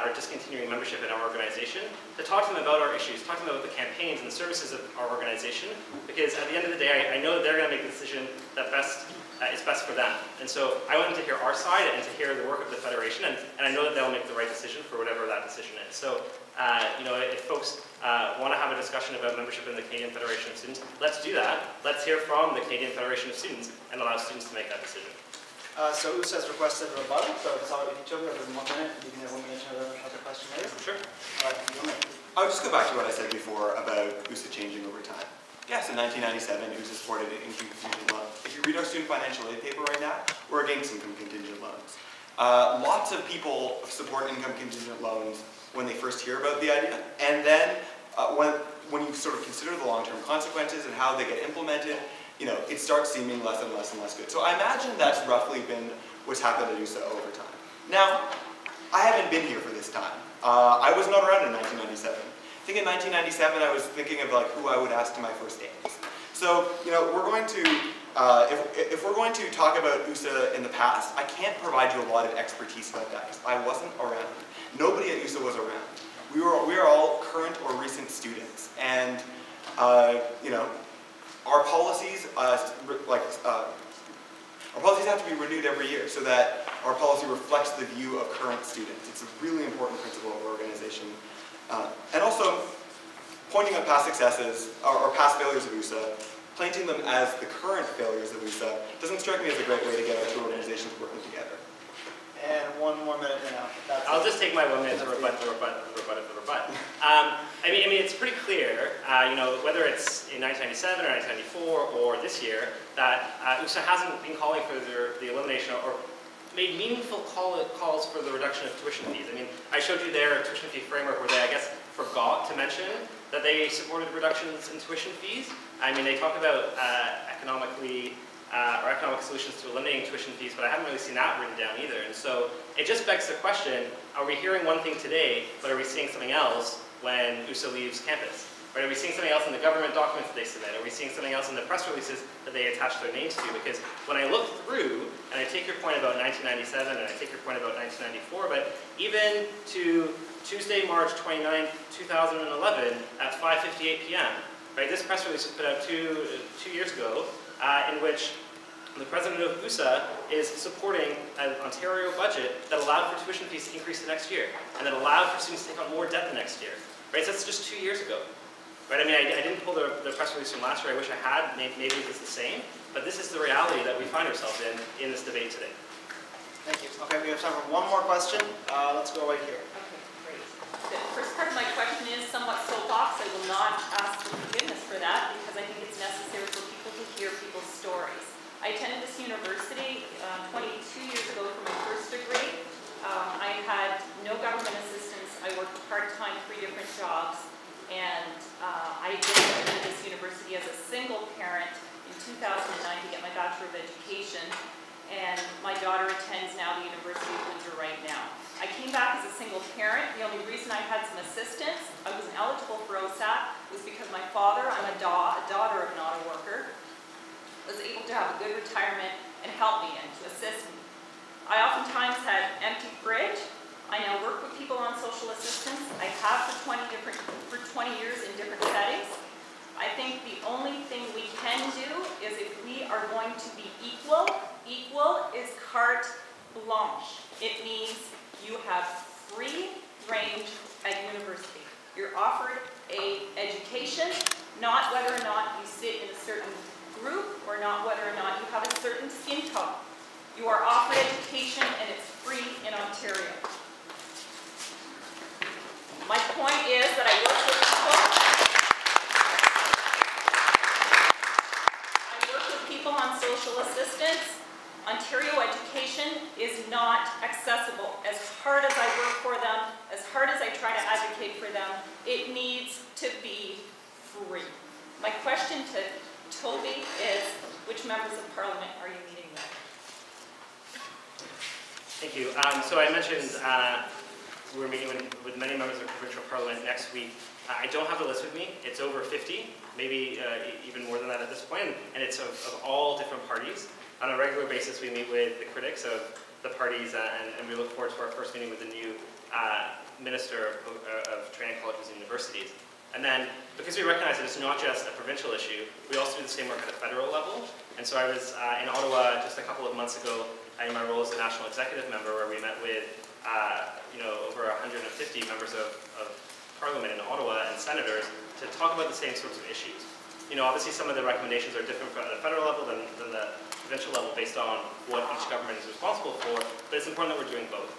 or discontinuing membership in our organization, to talk to them about our issues, talk to them about the campaigns and the services of our organization, because at the end of the day, I know that they're going to make the decision that is best for them. And so I want them to hear our side and to hear the work of the Federation, and I know that they'll make the right decision for whatever that decision is. So, if folks want to have a discussion about membership in the Canadian Federation of Students, let's do that. Let's hear from the Canadian Federation of Students and allow students to make that decision. So US has requested a rebuttal, so if you took over 1 minute, you can have 1 minute to have the question later. Sure. All right, go ahead. I'll just go back to what I said before about USA changing over time. Yes, in 1997, USA supported income contingent loans. If you read our student financial aid paper right now, we're against income contingent loans. Lots of people support income contingent loans when they first hear about the idea, and then when you sort of consider the long-term consequences and how they get implemented, it starts seeming less and less and less good. So I imagine that's roughly been what's happened at USA over time. Now, I haven't been here for this time. I was not around in 1997. I think in 1997 I was thinking of who I would ask to my first dance. So, we're going to, if we're going to talk about USA in the past, I can't provide you a lot of expertise about that because I wasn't around. Nobody at USA was around. We are all current or recent students, and our policies, our policies have to be renewed every year so that our policy reflects the view of current students. It's a really important principle of our organization. And also, pointing out past successes or past failures of USA, planting them as the current failures of USA, doesn't strike me as a great way to get our two organizations working together. And 1 more minute now. I'll just take my 1 minute to rebut. I mean, it's pretty clear, whether it's in 1997 or 1994 or this year, that USA hasn't been calling for the elimination or made meaningful calls for the reduction of tuition fees. I mean, I showed you their tuition fee framework where they, I guess, forgot to mention that they supported reductions in tuition fees. I mean, they talk about economic solutions to eliminating tuition fees, but I haven't really seen that written down either. And so it just begs the question, are we hearing one thing today, but are we seeing something else when USA leaves campus? Right? Are we seeing something else in the government documents that they submit? Are we seeing something else in the press releases that they attach their names to? Because when I look through, and I take your point about 1997, and I take your point about 1994, but even to Tuesday, March 29th, 2011 at 5:58 p.m., right? This press release was put out two years ago, in which the president of USA is supporting an Ontario budget that allowed for tuition fees to increase the next year, and that allowed for students to take on more debt the next year. Right? So that's just 2 years ago. Right? I mean, I didn't pull the press release from last year. I wish I had. Maybe it's the same. But this is the reality that we find ourselves in this debate today. Thank you. Okay, we have time for one more question. Let's go right here. Okay, great. The first part of my question is somewhat soapbox. I will not ask for forgiveness for that because I think it's necessary for people to hear people's stories. I attended this university 22 years ago for my first degree. I had no government assistance. I worked part-time, 3 different jobs. And I attended this university as a single parent in 2009 to get my Bachelor of Education. And my daughter attends now the University of Windsor right now. I came back as a single parent. The only reason I had some assistance, I wasn't eligible for OSAP, was because my father, I'm a daughter of an auto worker, was able to have a good retirement and help me and to assist me. I oftentimes had empty fridge. I now work with people on social assistance. I have for 20 years in different settings. I think the only thing we can do is if we are going to be equal is carte blanche. It means you have free range at university. You're offered an education, not whether or not you sit in a certain group or not whether or not you have a certain skin tone. You are offered education and it's free in Ontario. My point is that I work with people on social assistance. Ontario education is not accessible. As hard as I work for them, as hard as I try to advocate for them, it needs to be free. My question to Toby is, which members of Parliament are you meeting with? Thank you. So I mentioned we're meeting with many members of provincial parliament next week. I don't have the list with me. It's over 50, maybe even more than that at this point, and it's of all different parties. On a regular basis, we meet with the critics of the parties, and we look forward to our first meeting with the new Minister of Training Colleges and Universities. And then, because we recognize that it's not just a provincial issue, we also do the same work at a federal level. And so I was in Ottawa just a couple of months ago in my role as a national executive member, where we met with over 150 members of Parliament in Ottawa and senators to talk about the same sorts of issues. Obviously some of the recommendations are different at a federal level than the provincial level based on what each government is responsible for, but it's important that we're doing both.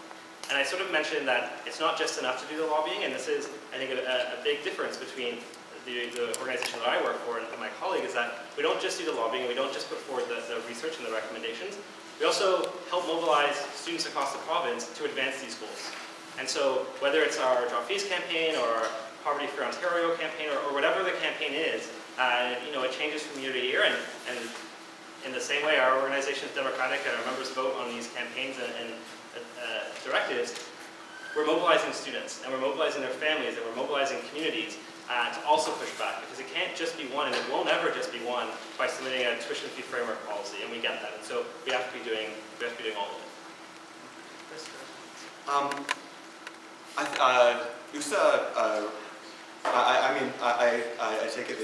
And I sort of mentioned that it's not just enough to do the lobbying, and this is, I think, a big difference between the organization that I work for and my colleague, is that we don't just do the lobbying, we don't just put forward the research and the recommendations, We also help mobilize students across the province to advance these goals. And so whether it's our Drop Fees campaign or our Poverty Free Ontario campaign or whatever the campaign is, it changes from year to year. And in the same way, our organization is democratic and our members vote on these campaigns and directives. We're mobilizing students, and we're mobilizing their families, and we're mobilizing communities to also push back, because it can't just be won, and it will never just be won by submitting a tuition fee framework policy, and we get that. And so we have to be doing all of it. I take it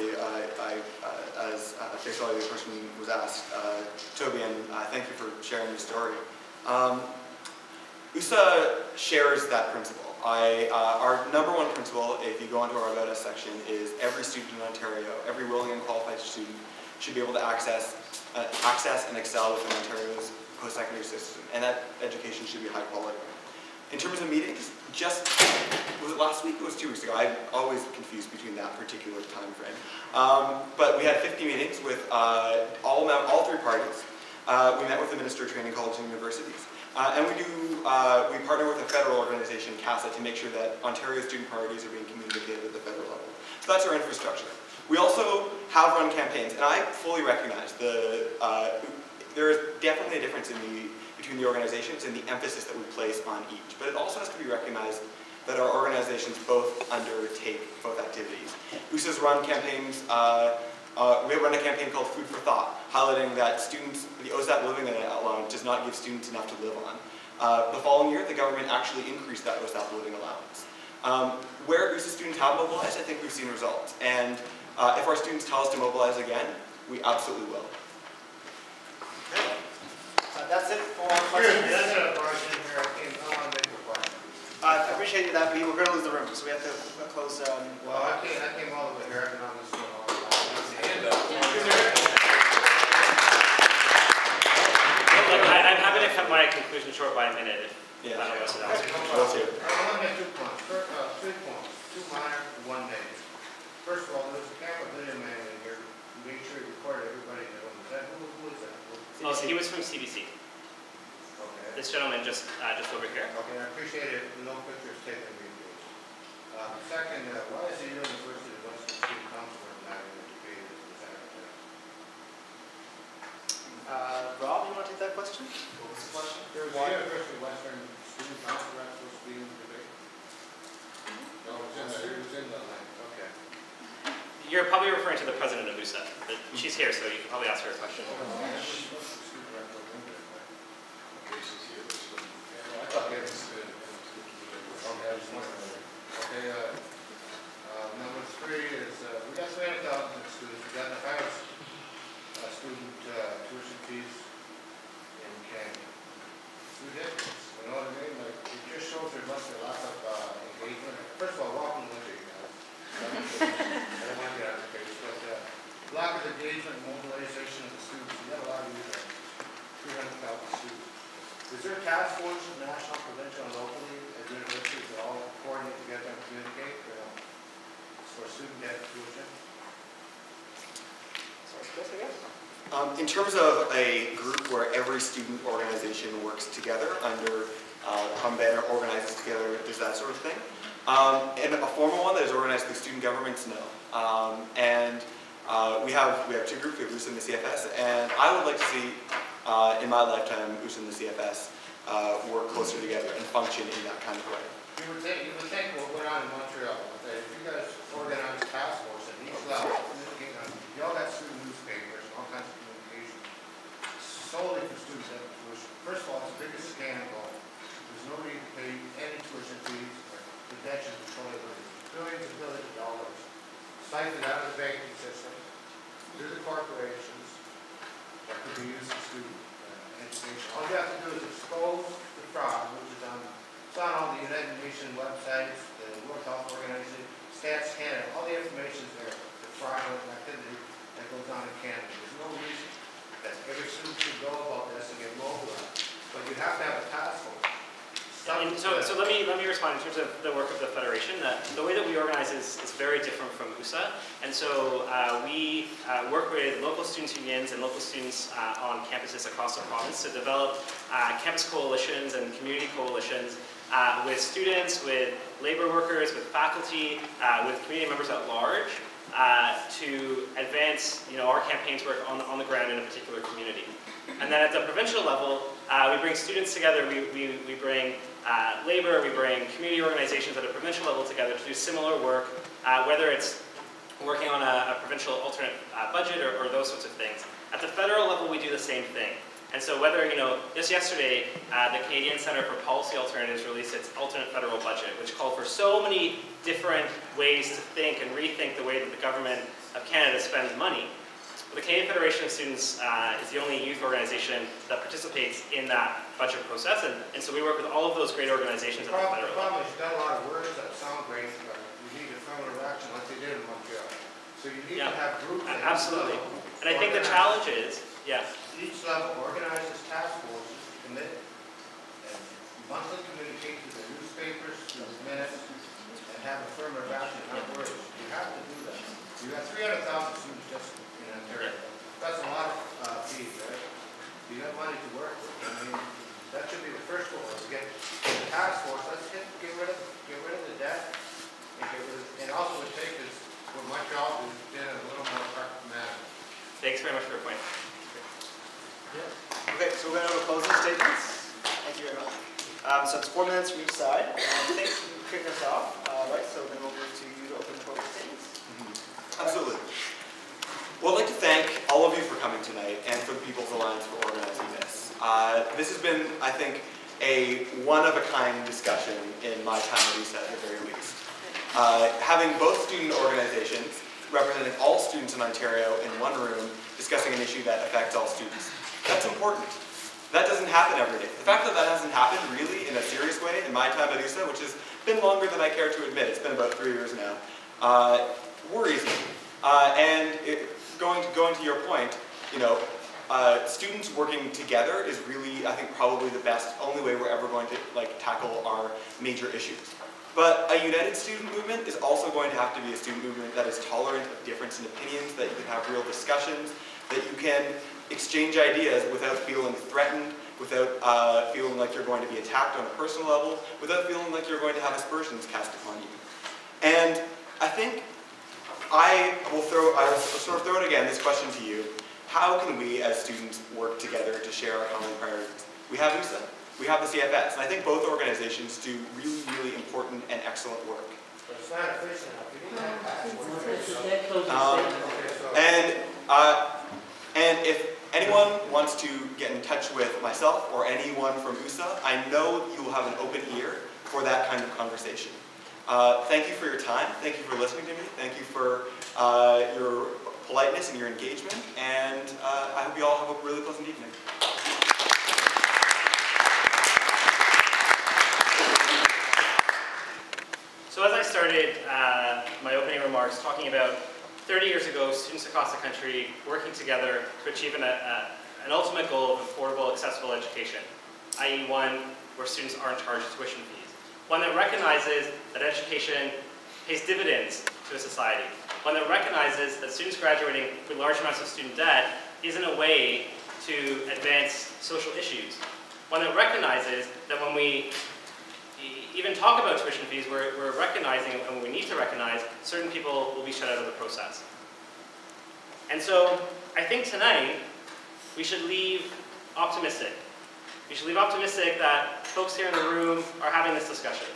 as officially the question was asked, Toby, and thank you for sharing your story. USA shares that principle. Our #1 principle, if you go into our About Us section, is every student in Ontario, every willing and qualified student, should be able to access and excel within Ontario's post-secondary system, and that education should be high quality. In terms of meetings, was it last week? It was 2 weeks ago. I'm always confused between that particular time frame. But we had 50 meetings with all 3 parties. We met with the Minister of Training Colleges and Universities. And we partner with a federal organization, CASA, to make sure that Ontario student priorities are being communicated at the federal level. So that's our infrastructure. We also have run campaigns, and I fully recognize there is definitely a difference between the organizations and the emphasis that we place on each. But it also has to be recognized that our organizations both undertake both activities. USA's run campaigns. We run a campaign called Food for Thought, highlighting that the OSAP living allowance does not give students enough to live on. The following year, the government actually increased that OSAP living allowance. Where USA students have mobilized, I think we've seen results. And if our students tell us to mobilize again, we absolutely will. Okay. That's it for questions. I appreciate that, but we're going to lose the room, so we have to close. Well, I came all the way here. I've been on this for a long time. I'm happy to cut my conclusion short by a minute. Yeah. I want to make 2 points. 3 points. 2 minor, 1 major. First of all, there's a camera video man in here. Make sure you record everybody that was that. Who is that? Oh, so he was from CBC. Okay. This gentleman just over here. Okay, I appreciate it. No pictures taken of me, please. Second, why is the University of Western Student Council not in the debate as the secretary? Rob, you want to take that question? What was the question? There's the University of Western Student Council that's supposed to be in the debate. No, it was in the line. Okay. You're probably referring to the president of USA. She's here, so you can probably ask her a question. I thought it was good. Okay, I just wondering. Okay, number 3 is, we got 300,000 students. We got the highest student tuition fees in Canada. It's ridiculous. You know what I mean? Like, it just shows there must be a lot of engagement. First of all, welcome to winter, you guys. I don't want to get out of the case, but lack of engagement and mobilization of the students. We have a lot of users. 300,000 students. Is there a task force, national, provincial, and locally at universities that all coordinate together and communicate for student debt tuition? In terms of a group where every student organization works together under banner organizes together, does that sort of thing. And a formal one that is organized through student governments, no. We have 2 groups. We have USA and the CFS, and I would like to see, in my lifetime, USA and the CFS work closer together and function in that kind of way. You would think what went on in Montreal, that if you guys organize task force at each level, you all got student newspapers and all kinds of communication solely for student debt tuition. First of all, it's the biggest scandal. There's no need to pay any tuition fees or the debt should be totally billions and billions of dollars siphoned out of the banking system through the corporations that could be used for student education. All you have to do is expose the fraud, which is on all the United Nations websites, the World Health Organization, Stats Canada, all the information is there, the fraudulent activity that goes on in Canada. There's no reason that every student should know about this and get mobilized. But you have to have a task force So let me respond in terms of the work of the Federation. The way that we organize is very different from USA. And so we work with local students' unions and local students on campuses across the province to develop campus coalitions and community coalitions with students, with labor workers, with faculty, with community members at large to advance our campaigns work on the ground in a particular community. And then at the provincial level, we bring students together, we bring labor, we bring community organizations at a provincial level together to do similar work, whether it's working on a provincial alternate budget or those sorts of things. At the federal level, we do the same thing. And so whether, just yesterday, the Canadian Centre for Policy Alternatives released its alternate federal budget, which called for so many different ways to think and rethink the way that the government of Canada spends money. The Canadian Federation of Students is the only youth organization that participates in that budget process, and so we work with all of those great organizations at the federal level. The problem is you've got a lot of words that sound great, but you need affirmative action like they did in Montreal. So you need to have groups. Absolutely. And I think the challenge is, each level organizes task forces, commit, and monthly communicate to the newspapers, to the minutes, and have affirmative action, not words. You have to do that. You have 300,000 students just in Ontario. That's a lot of fees, right? You have money to work with. I mean, that should be the first goal, is get the task force. Let's get rid of the debt, and also what take is what Montreal has been a little more pragmatic. Thanks very much for your point. Okay, so we're going to go to closing statements. Thank you very much. So it's 4 minutes from each side. And I think you can kick us off, right? So then we'll move to you to open the closing statements. Absolutely. Well, I'd like to thank all of you for coming tonight and for the People's Alliance for organizing this. This has been, I think, a one-of-a-kind discussion in my time at USA at the very least. Having both student organizations representing all students in Ontario in one room discussing an issue that affects all students. That's important. That doesn't happen every day. The fact that that hasn't happened really in a serious way in my time at USA, which has been longer than I care to admit, it's been about 3 years now, worries me. Going to your point, students working together is really, I think, probably the only way we're ever going to tackle our major issues. But a united student movement is also going to have to be a student movement that is tolerant of difference in opinions, that you can have real discussions, that you can exchange ideas without feeling threatened, without feeling like you're going to be attacked on a personal level, without feeling like you're going to have aspersions cast upon you. And I think I will sort of throw it again, this question to you. How can we as students work together to share our common priorities? We have USA, we have the CFS, and I think both organizations do really, really important and excellent work. But it's not efficient enough. You need to have and if anyone wants to get in touch with myself or anyone from USA, I know you will have an open ear for that kind of conversation. Thank you for your time. Thank you for listening to me. Thank you for your politeness and your engagement. And I hope you all have a really pleasant evening. So as I started my opening remarks talking about 30 years ago, students across the country working together to achieve an ultimate goal of affordable, accessible education, i.e. one where students aren't charged tuition fees. One that recognizes that education pays dividends to a society. One that recognizes that students graduating with large amounts of student debt isn't a way to advance social issues. One that recognizes that when we even talk about tuition fees, we're recognizing, and we need to recognize, certain people will be shut out of the process. And so, I think tonight, we should leave optimistic. We should leave optimistic that folks here in the room are having this discussion.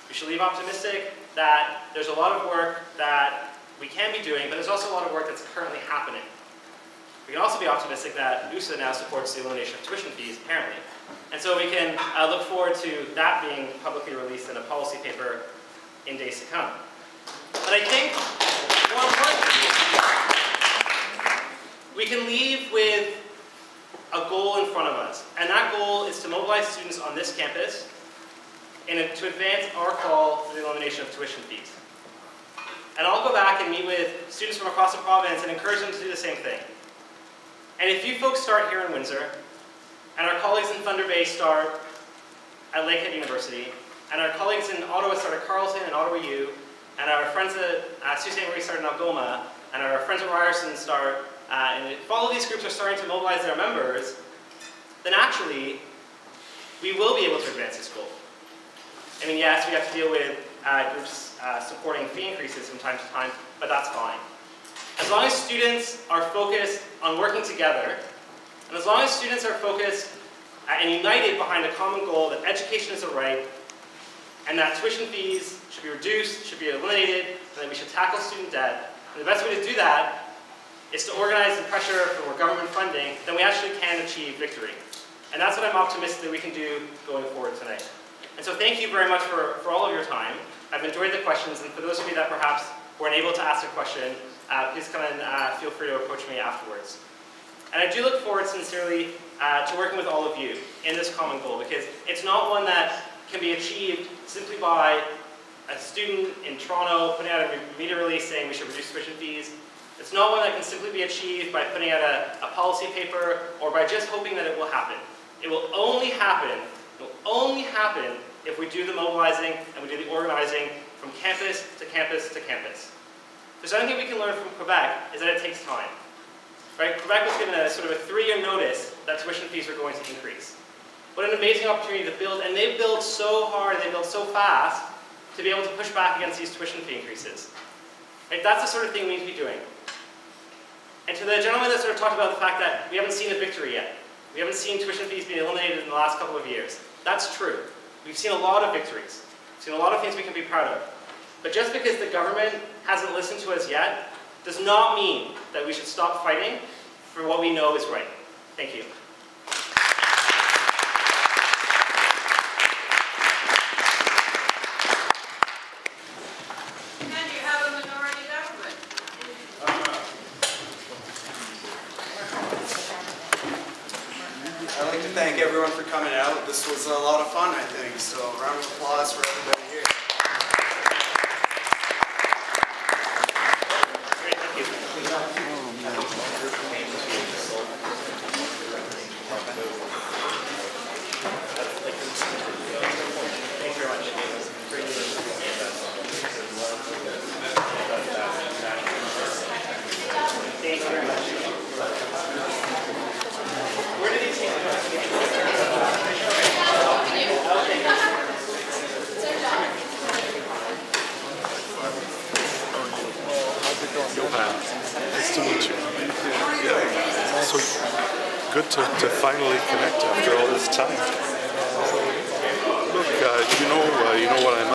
We should leave optimistic that there's a lot of work that we can be doing, but there's also a lot of work that's currently happening. We can also be optimistic that USA now supports the elimination of tuition fees, apparently. And so we can look forward to that being publicly released in a policy paper in days to come. But I think, more importantly, we can leave with a goal in front of us. And that goal is to mobilize students on this campus to advance our call for the elimination of tuition fees. And I'll go back and meet with students from across the province and encourage them to do the same thing. And if you folks start here in Windsor, and our colleagues in Thunder Bay start at Lakehead University, and our colleagues in Ottawa start at Carleton and Ottawa U, and our friends at Sault Ste. Marie start in Algoma, and our friends at Ryerson start, and if all of these groups are starting to mobilize their members, then actually, we will be able to advance this goal. I mean, yes, we have to deal with groups supporting fee increases from time to time, but that's fine. As long as students are focused on working together, and as long as students are focused and united behind a common goal that education is a right, and that tuition fees should be reduced, should be eliminated, and that we should tackle student debt, and the best way to do that is to organize and pressure for more government funding, then we actually can achieve victory. And that's what I'm optimistic that we can do going forward tonight. And so thank you very much for all of your time. I've enjoyed the questions, and for those of you that perhaps weren't able to ask a question, please come and feel free to approach me afterwards. And I do look forward sincerely to working with all of you in this common goal, because it's not one that can be achieved simply by a student in Toronto putting out a media release saying we should reduce tuition fees. It's not one that can simply be achieved by putting out a policy paper or by just hoping that it will happen. It will only happen if we do the mobilizing and we do the organizing from campus to campus to campus. If there's anything we can learn from Quebec is that it takes time. Right? Quebec was given a sort of a 3-year notice that tuition fees were going to increase. What an amazing opportunity to build, and they build so hard and they build so fast to be able to push back against these tuition fee increases. Right? That's the sort of thing we need to be doing. And to the gentleman that sort of talked about the fact that we haven't seen a victory yet. We haven't seen tuition fees being eliminated in the last couple of years. That's true. We've seen a lot of victories. We've seen a lot of things we can be proud of. But just because the government hasn't listened to us yet does not mean that we should stop fighting for what we know is right. Thank you. And you have a minority government. I'd like to thank everyone for coming out. This was a lot of fun, I think, so a round of applause for everybody here. Great, thank you. Thanks very much. Thanks very much. Where did he take it? Johan, nice to meet you. Yeah, so good to finally connect after all this time. Look, you know what I'm